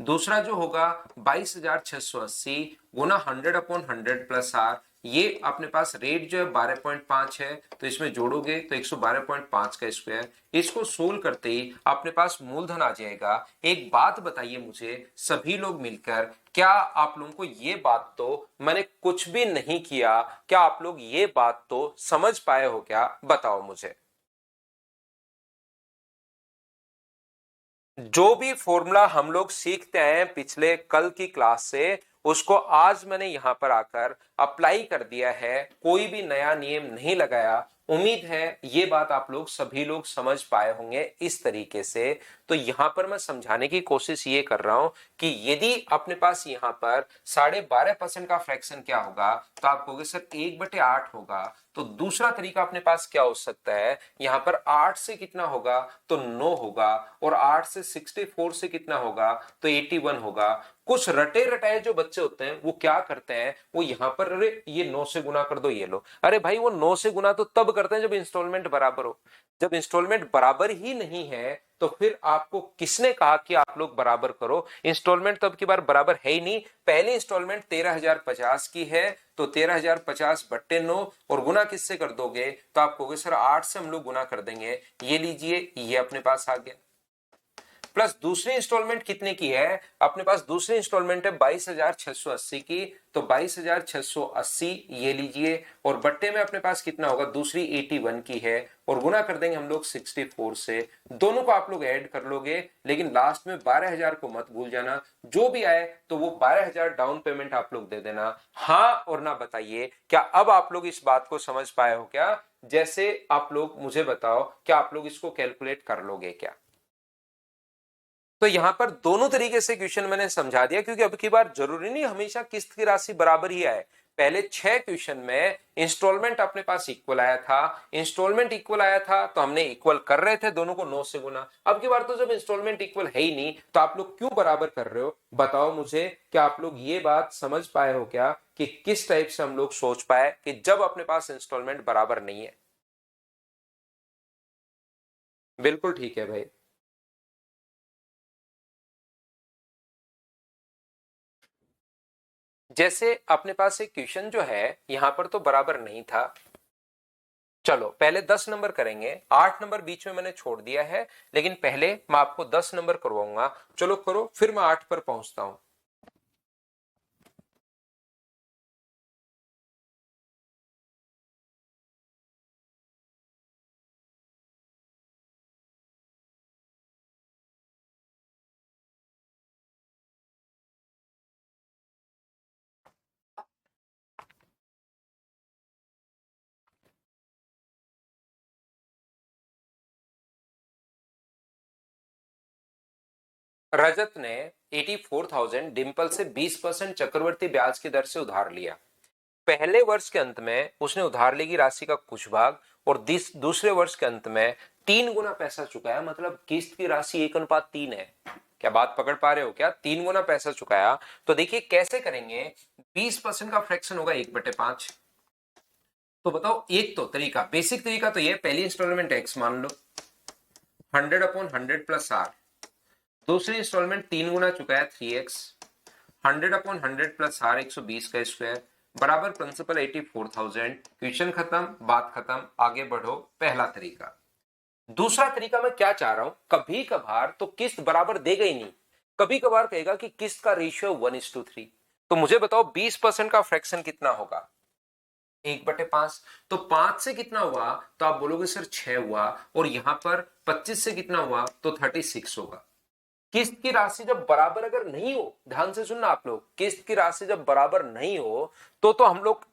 दूसरा जो होगा 22,680 गुना 100/100 प्लस आर, ये अपने पास रेट जो है 12.5 है, तो इसमें जोड़ोगे तो 112.5 का स्क्वायर। इसको सोल्व करते ही अपने पास मूलधन आ जाएगा। एक बात बताइए मुझे सभी लोग मिलकर, क्या आप लोगों को ये बात तो, मैंने कुछ भी नहीं किया, क्या आप लोग ये बात तो समझ पाए हो क्या? बताओ मुझे। जो भी फॉर्मूला हम लोग सीखते हैं पिछले कल की क्लास से, उसको आज मैंने यहां पर आकर अप्लाई कर दिया है, कोई भी नया नियम नहीं लगाया। उम्मीद है ये बात आप लोग सभी लोग समझ पाए होंगे इस तरीके से। तो यहां पर मैं समझाने की कोशिश ये कर रहा हूं कि यदि अपने पास यहां पर 12.5% का फ्रैक्शन क्या होगा, तो आप कहोगे सर 1/8 होगा। तो दूसरा तरीका अपने पास क्या हो सकता है, यहां पर 8 से कितना होगा, तो 9 होगा, और 8 से 64 से कितना होगा, तो 81 होगा। कुछ रटे रटाए जो बच्चे होते हैं वो क्या करते हैं, वो यहां पर अरे ये 9 से गुना कर दो, ये लो। अरे भाई वो 9 से गुना तो तब करते हैं जब इंस्टॉलमेंट बराबर हो। जब इंस्टॉलमेंट बराबर ही नहीं है तो फिर आपको किसने कहा कि आप लोग बराबर करो। इंस्टॉलमेंट तो अब की बार बराबर है ही नहीं। पहली इंस्टॉलमेंट 13,050 की है, तो 13,050 बट्टे 9 और गुना किससे कर दोगे, तो आप कहोगे सर 8 से हम लोग गुना कर देंगे। ये लीजिए, ये अपने पास आ गया। प्लस दूसरी इंस्टॉलमेंट कितने की है, अपने पास दूसरी इंस्टॉलमेंट है 22,680 की, तो 22,680 ये लीजिए, और बट्टे में अपने पास कितना होगा, दूसरी 81 की है, और गुना कर देंगे हम लोग 64 से। दोनों को आप लोग ऐड कर लोगे, लेकिन लास्ट में 12,000 को मत भूल जाना। जो भी आए तो वो 12,000 डाउन पेमेंट आप लोग दे देना। हाँ और ना बताइए, क्या अब आप लोग इस बात को समझ पाए हो क्या? जैसे आप लोग मुझे बताओ, क्या आप लोग इसको कैलकुलेट कर लोगे क्या? तो यहां पर दोनों तरीके से क्वेश्चन मैंने समझा दिया, क्योंकि अब की बार जरूरी नहीं हमेशा किस्त की राशि बराबर ही आए। पहले 6 क्वेश्चन में इंस्टॉलमेंट अपने पास इक्वल आया था, इंस्टॉलमेंट इक्वल आया था तो हमने इक्वल कर रहे थे दोनों को 9 से गुना। अब की बार तो जब इंस्टॉलमेंट इक्वल है ही नहीं, तो आप लोग क्यों बराबर कर रहे हो? बताओ मुझे, क्या आप लोग ये बात समझ पाए हो क्या कि किस टाइप से हम लोग सोच पाए कि जब अपने पास इंस्टॉलमेंट बराबर नहीं है? बिल्कुल ठीक है भाई। जैसे अपने पास एक क्वेश्चन जो है यहां पर तो बराबर नहीं था। चलो पहले 10 नंबर करेंगे, 8 नंबर बीच में मैंने छोड़ दिया है, लेकिन पहले मैं आपको 10 नंबर करवाऊंगा। चलो करो, फिर मैं 8 पर पहुंचता हूं। रजत ने 84,000 डिंपल से 20% चक्रवर्ती ब्याज की दर से उधार लिया। पहले वर्ष के अंत में उसने उधार ली गई राशि का कुछ भाग और दूसरे वर्ष के अंत में 3 गुना पैसा चुकाया, मतलब किस्त की राशि 1:3 है। क्या बात पकड़ पा रहे हो क्या? 3 गुना पैसा चुकाया। तो देखिए कैसे करेंगे, 20% का फ्रैक्शन होगा 1/5। तो बताओ, एक तो तरीका, बेसिक तरीका तो ये, पहली इंस्टॉलमेंट एक्स मान लो, 100/100 प्लस आर। दूसरी इंस्टॉलमेंट 3 गुना चुकाया 3x, 100/100 प्लस आर 120 का स्क्वायर, बराबर प्रिंसिपल 84,000। क्वेश्चन खत्म, बात खत्म, आगे बढ़ो। पहला तरीका। दूसरा तरीका मैं क्या चाह रहा हूं, कभी कभार तो किस्त बराबर देगा ही नहीं, कभी कभार कहेगा कि किस्त का रेशियो 1:3। तो मुझे बताओ 20% का फ्रैक्शन कितना होगा, 1/5। तो 5 से कितना हुआ, तो आप बोलोगे सर 6 हुआ, और यहां पर 25 से कितना हुआ, तो 36 होगा। किस्त की राशि जब बराबर अगर नहीं हो, ध्यान से सुनना आप लोग, किस्त की राशि जब बराबर नहीं हो तो हम लोग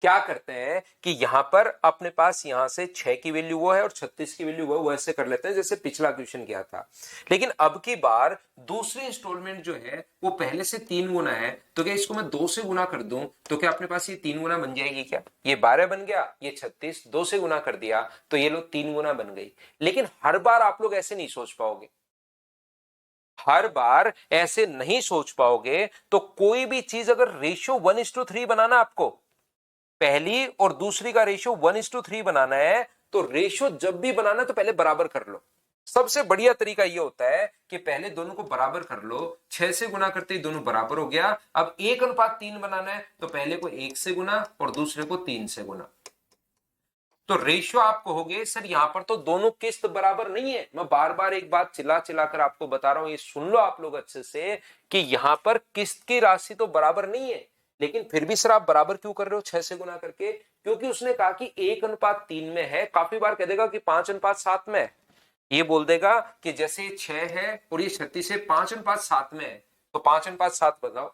क्या करते हैं कि यहां पर अपने पास यहां से 6 की वैल्यू वो है और 36 की वैल्यू वो ऐसे कर लेते हैं जैसे पिछला क्वेश्चन किया था। लेकिन अब की बार दूसरी इंस्टॉलमेंट जो है वो पहले से 3 गुना है, तो क्या इसको मैं 2 से गुना कर दूं, तो क्या अपने पास ये 3 गुना बन जाएगी क्या? ये 12 बन गया, ये 36, 2 से गुना कर दिया तो ये लो 3 गुना बन गई। लेकिन हर बार आप लोग ऐसे नहीं सोच पाओगे, हर बार ऐसे नहीं सोच पाओगे। तो कोई भी चीज अगर रेशियो 1:3 बनाना, आपको पहली और दूसरी का रेशियो 1:3 बनाना है, तो रेशियो जब भी बनाना है तो पहले बराबर कर लो। सबसे बढ़िया तरीका यह होता है कि पहले दोनों को बराबर कर लो, 6 से गुना करते ही दोनों बराबर हो गया। अब 1:3 बनाना है तो पहले को 1 से गुना और दूसरे को 3 से गुना। तो रेशियो आप कहोगे सर यहां पर तो दोनों किस्त बराबर नहीं है। मैं बार बार एक बात चिल्ला चिल्ला कर आपको बता रहा हूं, ये सुन लो आप लोग अच्छे से, कि यहां पर किस्त की राशि तो बराबर नहीं है, लेकिन फिर भी सर आप बराबर क्यों कर रहे हो 6 से गुना करके? क्योंकि उसने कहा कि 1:3 में है। काफी बार कह देगा कि 5:7 में है। ये बोल देगा कि जैसे 6 है और ये 36 है, 5:7 में है, तो 5:7 बताओ,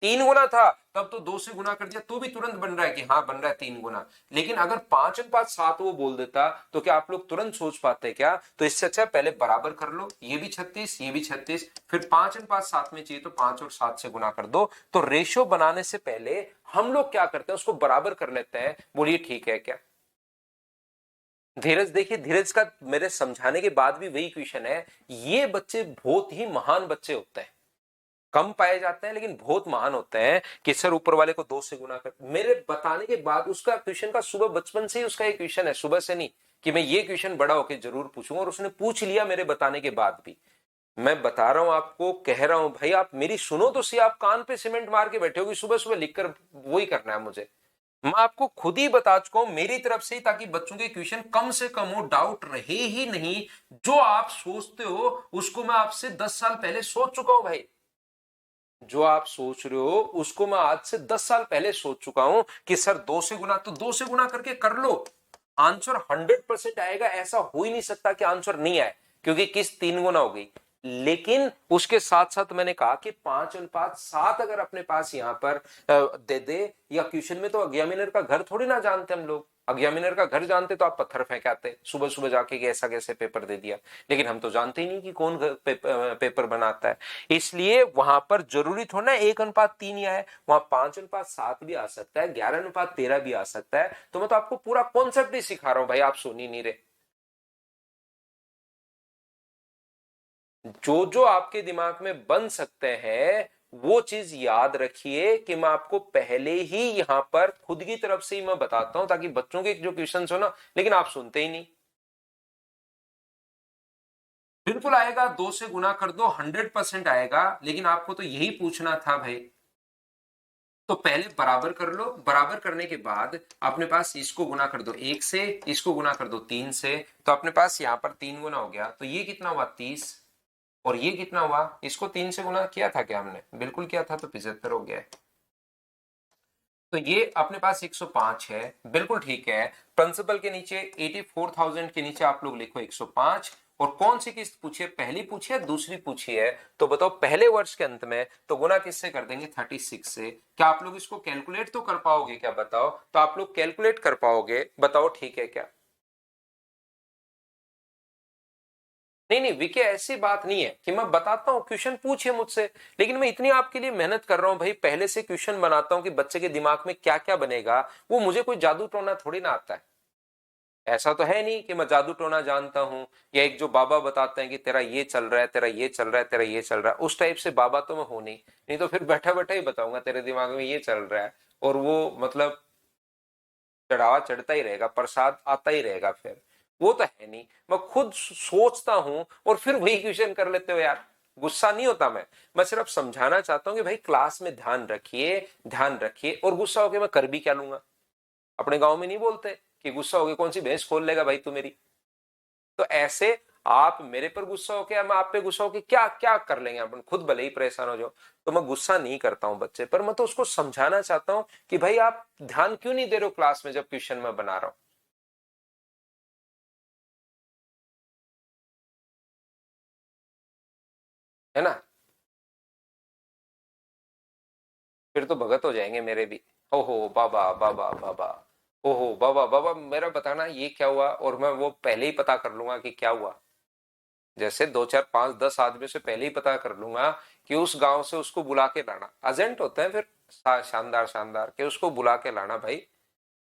3 गुना था तब तो 2 से गुना कर दिया तो भी तुरंत बन रहा है कि हाँ बन रहा है 3 गुना। लेकिन अगर 5 और 5 7 वो बोल देता तो क्या आप लोग तुरंत सोच पाते क्या? तो इससे अच्छा पहले बराबर कर लो, ये भी 36 ये भी 36, फिर 5 और 5 7 में चाहिए तो 5 और 7 से गुना कर दो। तो रेशियो बनाने से पहले हम लोग क्या करते हैं, उसको बराबर कर लेते हैं। बोलिए ठीक है क्या? धीरज, देखिए धीरज का मेरे समझाने के बाद भी वही क्वेश्चन है। ये बच्चे बहुत ही महान बच्चे होते हैं, कम पाए जाते हैं लेकिन बहुत महान होते हैं कि सर ऊपर वाले को 2 से गुना कर। मेरे बताने के बाद उसका क्वेश्चन का सुबह बचपन से ही उसका एक क्वेश्चन है, सुबह से नहीं कि मैं ये क्वेश्चन बड़ा होकर जरूर पूछूंगा, और उसने पूछ लिया मेरे बताने के बाद भी। मैं बता रहा हूं आपको, कह रहा हूं भाई आप मेरी सुनो तो सही, आप कान पे सीमेंट मार के बैठे होगी सुबह सुबह लिखकर, वही करना है मुझे। मैं आपको खुद ही बता चुका हूं मेरी तरफ से, ताकि बच्चों के क्वेश्चन कम से कम हो, डाउट रहे ही नहीं। जो आप सोचते हो उसको मैं आपसे 10 साल पहले सोच चुका हूं भाई। जो आप सोच रहे हो उसको मैं आज से 10 साल पहले सोच चुका हूं कि सर 2 से गुना, तो 2 से गुना करके कर लो, आंसर 100% आएगा। ऐसा हो ही नहीं सकता कि आंसर नहीं आए, क्योंकि किस 3 गुना हो गई। लेकिन उसके साथ साथ मैंने कहा कि 5 और 5 7 अगर अपने पास यहां पर दे दे, या क्वेश्चन में तो एग्जामिनर का घर थोड़ी ना जानते हम लोग। एग्जामिनर का घर जानते तो आप पत्थर फेंक आते सुबह सुबह जाके कि ऐसा कैसे पेपर दे दिया। लेकिन हम तो जानते ही नहीं कि कौन पेपर बनाता है। इसलिए वहां पर जरूरी थोड़ा ना 1:3 ही आए, वहां 5:7 भी आ सकता है, 11:13 भी आ सकता है। तो मैं तो आपको पूरा कॉन्सेप्ट ही सिखा रहा हूं भाई, आप सुन ही नहीं रहे। जो जो आपके दिमाग में बन सकते हैं वो चीज याद रखिए कि मैं आपको पहले ही यहां पर खुद की तरफ से ही मैं बताता हूं, ताकि बच्चों के जो क्वेश्चन हो ना, लेकिन आप सुनते ही नहीं। बिल्कुल आएगा, 2 से गुना कर दो, 100% आएगा। लेकिन आपको तो यही पूछना था भाई। तो पहले बराबर कर लो, बराबर करने के बाद अपने पास इसको गुना कर दो 1 से, इसको गुना कर दो 3 से, तो अपने पास यहां पर 3 गुना हो गया। तो ये कितना हुआ 30, और ये कितना हुआ, इसको 3 से गुना किया था क्या हमने? बिल्कुल किया था, तो 75 हो गया है। तो ये अपने पास 105 है, बिल्कुल ठीक है। प्रिंसिपल के नीचे 84,000 के नीचे आप लोग लिखो 105। और कौन सी किस्त पूछी है, पहली पूछी है दूसरी पूछी है? तो बताओ पहले वर्ष के अंत में तो गुना किससे कर देंगे? 36 से। क्या आप लोग इसको कैलकुलेट तो कर पाओगे क्या? बताओ, तो आप लोग कैलकुलेट कर पाओगे? बताओ ठीक है क्या? नहीं नहीं विके, ऐसी बात नहीं है कि मैं बताता हूं क्वेश्चन पूछिए मुझसे, लेकिन मैं इतनी आपके लिए मेहनत कर रहा हूं भाई, पहले से क्वेश्चन बनाता हूं कि बच्चे के दिमाग में क्या क्या बनेगा। वो मुझे कोई जादू टोना थोड़ी ना आता है। ऐसा तो है नहीं कि मैं जादू टोना जानता हूं, या एक जो बाबा बताते हैं कि तेरा ये चल रहा है, तेरा ये चल रहा है, तेरा ये चल रहा है, उस टाइप से बाबा तो मैं हूं नहीं। नहीं तो फिर बैठा बैठा ही बताऊंगा तेरे दिमाग में ये चल रहा है, और वो मतलब चढ़ावा चढ़ता ही रहेगा, प्रसाद आता ही रहेगा। फिर वो तो है नहीं, मैं खुद सोचता हूं और फिर वही क्वेश्चन कर लेते हो यार। गुस्सा नहीं होता मैं सिर्फ समझाना चाहता हूं कि भाई क्लास में ध्यान रखिए, ध्यान रखिए। और गुस्सा होके मैं कर भी क्या लूंगा? अपने गांव में नहीं बोलते कि गुस्सा होके कौन सी भैंस खोल लेगा भाई तू मेरी। तो ऐसे आप मेरे पर गुस्सा होके या मैं आप पे गुस्सा होके क्या क्या कर लेंगे अपन, खुद भले ही परेशान हो जाओ। तो मैं गुस्सा नहीं करता हूं बच्चे पर, मैं तो उसको समझाना चाहता हूं कि भाई आप ध्यान क्यों नहीं दे रहे हो क्लास में जब क्वेश्चन मैं बना रहा हूं, है ना? फिर तो भगत हो जाएंगे मेरे भी। ओहो बाबा बाबा बाबा, ओहो बाबा बाबा, मेरा बताना ये क्या हुआ, और मैं वो पहले ही पता कर लूंगा कि क्या हुआ। जैसे 2 4 5 10 आदमी से पहले ही पता कर लूंगा कि उस गांव से उसको बुला के लाना। एजेंट होते हैं फिर शानदार शानदार के, उसको बुला के लाना भाई।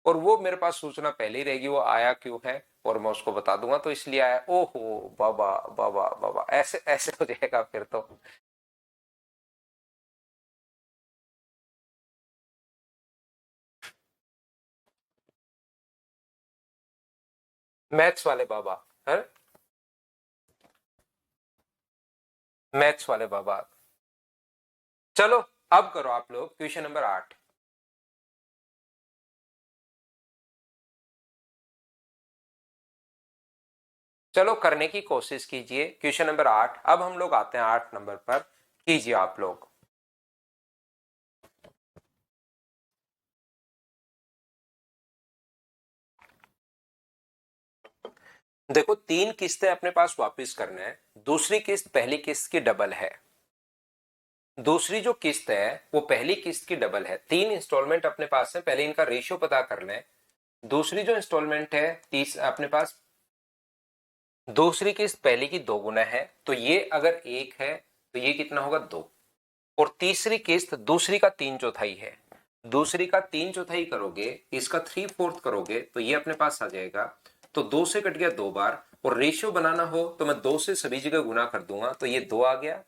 और वो मेरे पास सूचना पहले ही रहेगी वो आया क्यों है, और मैं उसको बता दूंगा तो इसलिए आया। ओहो बाबा बाबा बाबा, ऐसे ऐसे हो जाएगा फिर तो। मैथ्स वाले बाबा है, मैथ्स वाले बाबा। चलो अब करो आप लोग क्वेश्चन नंबर 8। चलो करने की कोशिश कीजिए, क्वेश्चन नंबर 8। अब हम लोग आते हैं 8 नंबर पर, कीजिए आप लोग। देखो 3 किस्तें अपने पास वापस करना है, दूसरी किस्त पहली किस्त की डबल है। दूसरी जो किस्त है वो पहली किस्त की डबल है। 3 इंस्टॉलमेंट अपने पास है, पहले इनका रेशियो पता कर लें। दूसरी जो इंस्टॉलमेंट है तीस अपने पास, दूसरी किस्त पहली की 2 गुना है, तो ये अगर 1 है तो ये कितना होगा 2। और तीसरी किस्त दूसरी का 3/4 है, दूसरी का 3/4 करोगे, इसका 3/4 करोगे तो ये अपने पास आ जाएगा। तो 2 से कट गया 2 बार, और रेशियो बनाना हो तो मैं 2 से सभी जगह गुना कर दूंगा, तो ये 2 आ गया,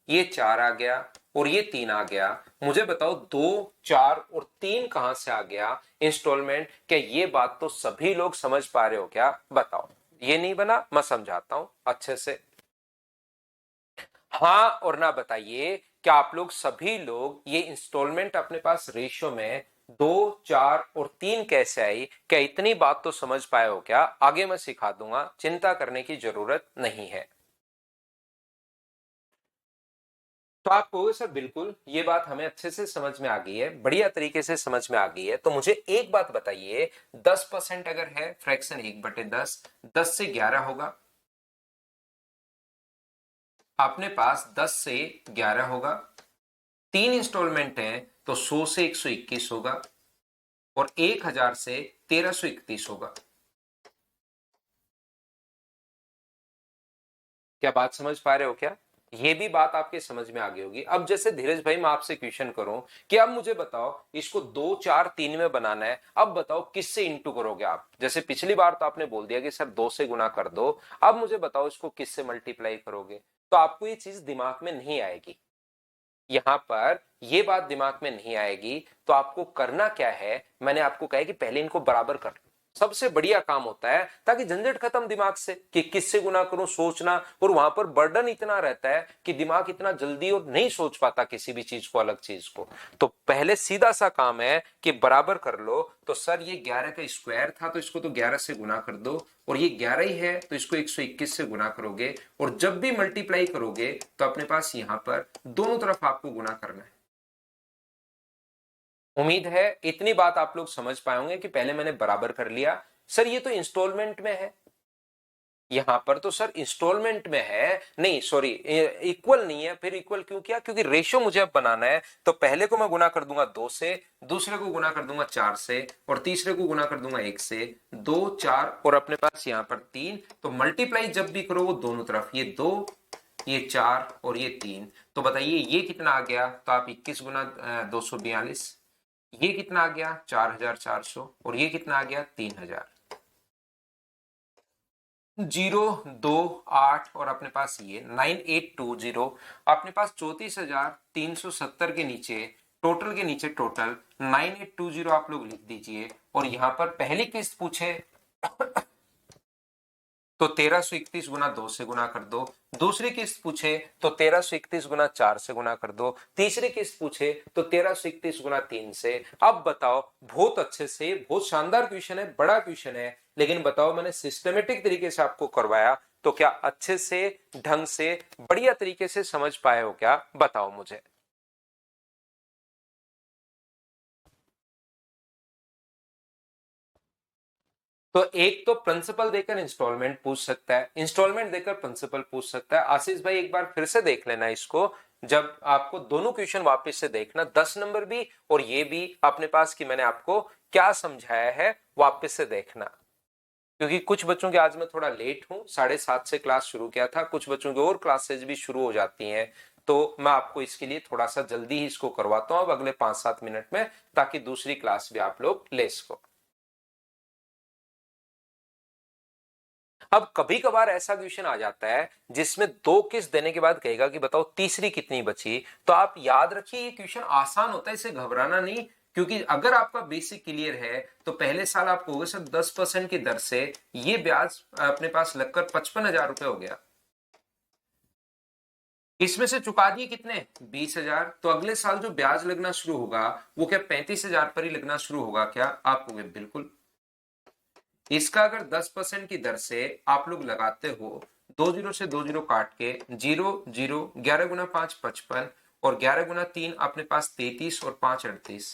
ये 4 आ गया, और ये 3 आ गया। मुझे बताओ 2, 4 और 3 कहां से आ गया इंस्टॉलमेंट? क्या ये बात तो सभी लोग समझ पा रहे हो क्या? बताओ। ये नहीं बना, मैं समझाता हूं अच्छे से। हाँ और ना बताइए, क्या आप लोग सभी लोग ये इंस्टॉलमेंट अपने पास रेशियो में 2, 4 और 3 कैसे आई? क्या इतनी बात तो समझ पाए हो क्या? आगे मैं सिखा दूंगा, चिंता करने की जरूरत नहीं है। तो आप कहोगे सर बिल्कुल ये बात हमें अच्छे से समझ में आ गई है, बढ़िया तरीके से समझ में आ गई है। तो मुझे एक बात बताइए, 10% अगर है, फ्रैक्शन 1/10, 10 से 11 होगा। अपने पास 10 से 11 होगा। 3 इंस्टॉलमेंट है तो 100 से 121 होगा, और 1000 से 1331 होगा। क्या बात समझ पा रहे हो क्या? ये भी बात आपके समझ में आ गई होगी। अब जैसे धीरज भाई मैं आपसे क्वेश्चन करूं कि अब मुझे बताओ इसको 2, 4, 3 में बनाना है, अब बताओ किससे इंटू करोगे आप? जैसे पिछली बार तो आपने बोल दिया कि सर 2 से गुना कर दो, अब मुझे बताओ इसको किससे मल्टीप्लाई करोगे? तो आपको ये चीज दिमाग में नहीं आएगी, यहां पर ये बात दिमाग में नहीं आएगी। तो आपको करना क्या है, मैंने आपको कहा कि पहले इनको बराबर कर लो, सबसे बढ़िया काम होता है, ताकि झंझट खत्म दिमाग से कि किससे गुना करूं सोचना, और वहां पर बर्डन इतना रहता है कि दिमाग इतना जल्दी और नहीं सोच पाता किसी भी चीज को, अलग चीज को। तो पहले सीधा सा काम है कि बराबर कर लो। तो सर ये 11 का स्क्वायर था तो इसको तो 11 से गुना कर दो, और ये 11 ही है तो इसको 121 से गुना करोगे, और जब भी मल्टीप्लाई करोगे तो अपने पास यहां पर दोनों तरफ आपको गुना करना है। उम्मीद है इतनी बात आप लोग समझ पाएंगे कि पहले मैंने बराबर कर लिया। सर ये तो इंस्टॉलमेंट में है, यहां पर तो सर इंस्टॉलमेंट में है, नहीं सॉरी इक्वल नहीं है। फिर इक्वल क्यों किया? क्योंकि रेशियो मुझे अब बनाना है, तो पहले को मैं गुना कर दूंगा 2 से, दूसरे को गुना कर दूंगा 4 से, और तीसरे को गुना कर दूंगा 1 से। 2, 4 और अपने पास यहां पर 3, तो मल्टीप्लाई जब भी करो वो दोनों तरफ, ये 2, ये 4 और ये 3। तो बताइए ये कितना आ गया? तो आप 21 गुना 242, ये कितना आ गया 4400, और ये कितना आ गया 3000। 028 और अपने पास ये 9820, अपने पास 34,370 के नीचे टोटल, के नीचे टोटल 9820 आप लोग लिख दीजिए। और यहां पर पहली किस्त पूछे तो 1331 गुना 2 से गुना कर दो, दूसरी किस्त पूछे तो 1331 गुना 4 से गुना कर दो, तीसरी किस्त पूछे तो 1331 गुना 3 से। अब बताओ, बहुत अच्छे से, बहुत शानदार क्वेश्चन है, बड़ा क्वेश्चन है, लेकिन बताओ मैंने सिस्टमेटिक तरीके से आपको करवाया, तो क्या अच्छे से, ढंग से, बढ़िया तरीके से समझ पाए हो क्या? बताओ मुझे। तो एक तो प्रिंसिपल देकर इंस्टॉलमेंट पूछ सकता है, इंस्टॉलमेंट देकर प्रिंसिपल पूछ सकता है। आशीष भाई एक बार फिर से देख लेना इसको, जब आपको दोनों क्वेश्चन वापस से देखना, 10 नंबर भी और ये भी अपने पास, कि मैंने आपको क्या समझाया है, वापस से देखना। क्योंकि कुछ बच्चों के आज मैं थोड़ा लेट हूं, 7:30 से क्लास शुरू किया था, कुछ बच्चों की और क्लासेज भी शुरू हो जाती हैं, तो मैं आपको इसके लिए थोड़ा सा जल्दी ही इसको करवाता हूं अब अगले 5-7 मिनट में, ताकि दूसरी क्लास भी आप लोग ले सको। अब कभी कभार ऐसा क्वेश्चन आ जाता है जिसमें 2 किस्त देने के बाद कहेगा कि बताओ तीसरी कितनी बची। तो आप याद रखिए ये क्वेश्चन आसान होता है, इसे घबराना नहीं। क्योंकि अगर आपका बेसिक क्लियर है तो पहले साल आप कहोगे सर 10% की दर से ये ब्याज अपने पास लगकर 55,000 रुपए हो गया, इसमें से चुका दिए कितने 20,000, तो अगले साल जो ब्याज लगना शुरू होगा वो क्या 35,000 पर ही लगना शुरू होगा क्या? आप कहोगे बिल्कुल। इसका अगर 10% की दर से आप लोग लगाते हो, 2 जीरो से 2 जीरो काट के, 0 0, 11 गुना 5 55, और 11 गुना 3 अपने पास 33, और 5 38।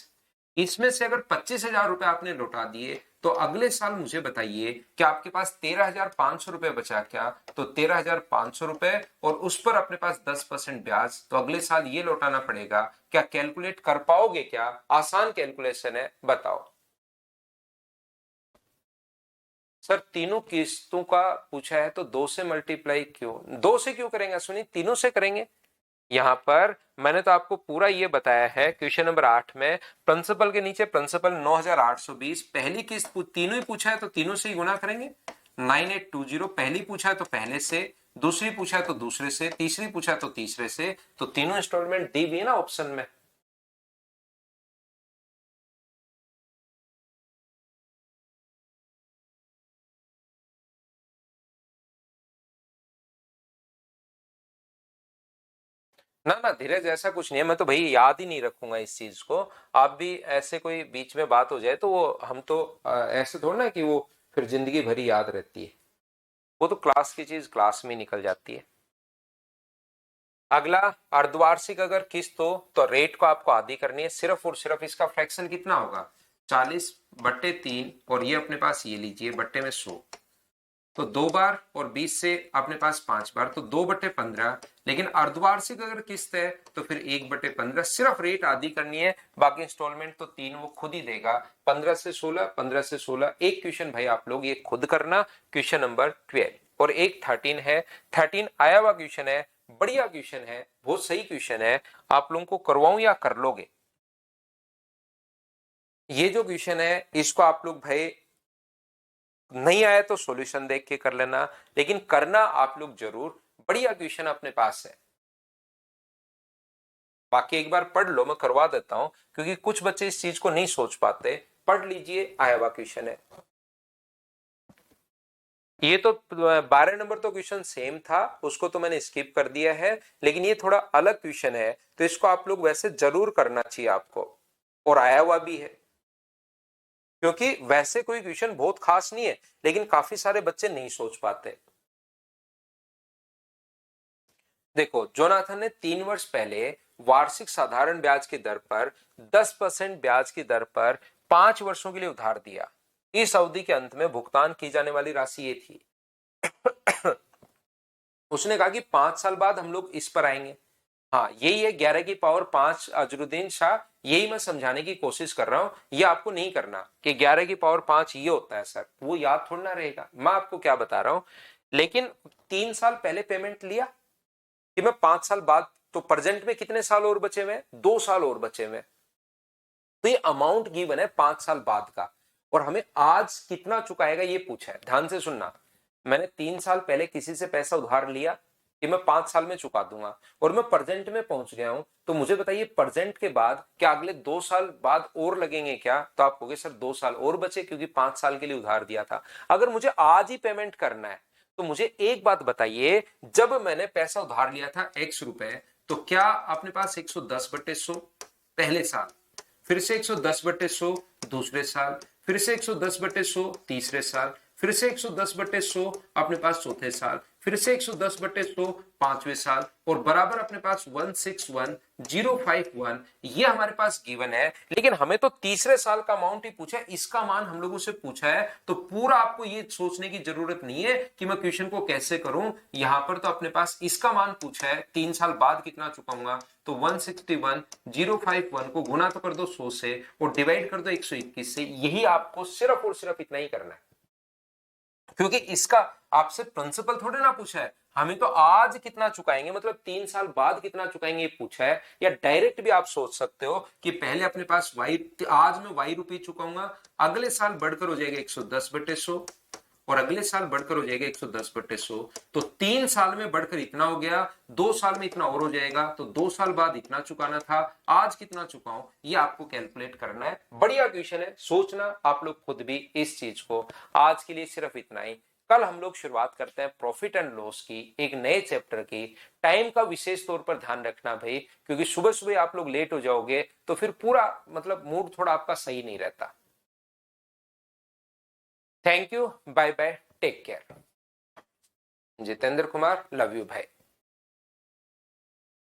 इसमें से अगर 25,000 रुपए आपने लौटा दिए तो अगले साल मुझे बताइए कि आपके पास 13,500 रुपए बचा क्या? तो 13,500 रुपए और उस पर अपने पास 10% ब्याज, तो अगले साल ये लौटाना पड़ेगा। क्या कैलकुलेट कर पाओगे क्या? आसान कैलकुलेशन है, बताओ। सर तीनों किस्तों का पूछा है तो दो से मल्टीप्लाई क्यों, दो से क्यों करेंगे? सुनिए, तीनों से करेंगे। यहां पर मैंने तो आपको पूरा ये बताया है क्वेश्चन नंबर 8 में, प्रिंसिपल के नीचे प्रिंसिपल 9,820, पहली किस्त तीनों ही पूछा है तो तीनों से ही गुना करेंगे। 9820 पहली पूछा है तो पहले से, दूसरी पूछा है तो दूसरे से, तीसरी पूछा है तो तीसरे से, तो तीनों इंस्टॉलमेंट दी हुई है ना ऑप्शन में। ना ना धीरज, ऐसा कुछ नहीं है, मैं तो भाई याद ही नहीं रखूंगा इस चीज को। आप भी ऐसे कोई बीच में बात हो जाए तो वो हम तो ऐसे थोड़ा ना कि वो फिर जिंदगी भरी याद रहती है। वो तो क्लास की चीज क्लास में निकल जाती है। अगला, अर्धवार्षिक अगर किस्त हो तो रेट को आपको आधी करनी है, सिर्फ और सिर्फ इसका फ्रैक्शन कितना होगा? 40/3, और ये अपने पास ये लीजिए बट्टे में 100, तो 2 बार, और 20 से अपने पास 5 बार, तो 2/15। लेकिन अर्धवार्षिक अगर किस्त है तो फिर 1/15, सिर्फ रेट आधी करनी है, बाकी इंस्टॉलमेंट तो 3 वो खुद ही देगा। 15 से 16, 15 से 16, एक क्वेश्चन भाई आप लोग ये खुद करना, क्वेश्चन नंबर 12। और एक 13 है, 13 आया हुआ क्वेश्चन है, बढ़िया क्वेश्चन है, बहुत सही क्वेश्चन है, आप लोगों को करवाऊं या कर लोगे? ये जो क्वेश्चन है इसको आप लोग भाई नहीं आया तो सॉल्यूशन देख के कर लेना, लेकिन करना आप लोग जरूर, बढ़िया क्वेश्चन अपने पास है। बाकी एक बार पढ़ लो, मैं करवा देता हूं, क्योंकि कुछ बच्चे इस चीज को नहीं सोच पाते। पढ़ लीजिए, आया हुआ क्वेश्चन है। ये तो 12 नंबर तो क्वेश्चन सेम था, उसको तो मैंने स्किप कर दिया है, लेकिन ये थोड़ा अलग क्वेश्चन है, तो इसको आप लोग वैसे जरूर करना चाहिए आपको, और आया हुआ भी है। क्योंकि वैसे कोई क्वेश्चन बहुत खास नहीं है, लेकिन काफी सारे बच्चे नहीं सोच पाते। देखो, जोनाथन ने 3 वर्ष पहले वार्षिक साधारण ब्याज की दर पर 10% ब्याज की दर पर 5 वर्षों के लिए उधार दिया। इस अवधि के अंत में भुगतान की जाने वाली राशि ये थी। उसने कहा कि 5 साल बाद हम लोग इस पर आएंगे। हाँ, यही है 11 की पावर 5 अजरुद्दीन शाह, यही मैं समझाने की कोशिश कर रहा हूं। ये आपको नहीं करना कि 11 की पावर 5 ये होता है सर, वो याद थोड़ा ना रहेगा, मैं आपको क्या बता रहा हूं। लेकिन 3 साल पहले पेमेंट लिया कि मैं 5 साल बाद, तो प्रेजेंट में कितने साल और बचे हुए? 2 साल और बचे हुए। तो ये अमाउंट गिवन है 5 साल बाद का, और हमें आज कितना चुकाएगा ये पूछा है। ध्यान से सुनना, मैंने 3 साल पहले किसी से पैसा उधार लिया कि मैं 5 साल में चुका दूंगा, और मैं प्रेजेंट में पहुंच गया हूं, तो मुझे बताइए प्रेजेंट के बाद क्या अगले 2 साल बाद और लगेंगे क्या? तो आप कहोगे सर 2 साल और बचे, क्योंकि 5 साल के लिए उधार दिया था। अगर मुझे आज ही पेमेंट करना है तो मुझे एक बात बताइए, जब मैंने पैसा उधार लिया था X रुपए, तो क्या अपने पास 110/100 पहले साल, फिर से 110/100 दूसरे साल, फिर से 110/100 तीसरे साल, फिर से 110/100 अपने पास चौथे साल, फिर से 110/100 पांचवें साल, और बराबर अपने पास 161051, ये हमारे पास गिवन है। लेकिन हमें तो तीसरे साल का अमाउंट ही पूछा है, इसका मान हम लोगों से पूछा है, तो पूरा आपको ये सोचने की जरूरत नहीं है कि मैं क्वेश्चन को कैसे करूं। यहां पर तो अपने पास इसका मान पूछा है, 3 साल बाद कितना चुकाऊंगा, तो 161051 को गुना तो कर दो 100 से, और डिवाइड कर दो 121 से। यही आपको सिर्फ और सिर्फ इतना ही करना है, क्योंकि इसका आपसे प्रिंसिपल थोड़े ना पूछा है, हमें तो आज कितना चुकाएंगे, मतलब 3 साल बाद कितना चुकाएंगे ये पूछा है। या डायरेक्ट भी आप सोच सकते हो कि पहले अपने पास वाई, आज मैं Y रुपये चुकाऊंगा, अगले साल बढ़कर हो जाएगा 110/100, और अगले साल बढ़कर हो जाएगा 110/100, तो 3 साल में बढ़कर इतना हो गया, 2 साल में इतना और हो जाएगा, तो 2 साल बाद इतना चुकाना था, आज कितना चुकाऊं, ये आपको कैलकुलेट करना है। बढ़िया क्वेश्चन है, सोचना आप लोग खुद भी इस चीज को। आज के लिए सिर्फ इतना ही। कल हम लोग शुरुआत करते हैं प्रॉफिट एंड लॉस की, एक नए चैप्टर की। टाइम का विशेष तौर पर ध्यान रखना भाई, क्योंकि सुबह सुबह आप लोग लेट हो जाओगे तो फिर पूरा मतलब मूड थोड़ा आपका सही नहीं रहता। Thank you, bye bye, take care. Jitendra Kumar, love you भाई।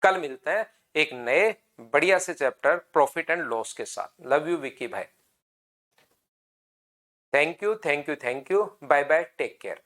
कल मिलते हैं एक नए बढ़िया से चैप्टर प्रॉफिट एंड लॉस के साथ। लव यू विकी भाई। Thank you, thank you, thank you. Bye bye, take care.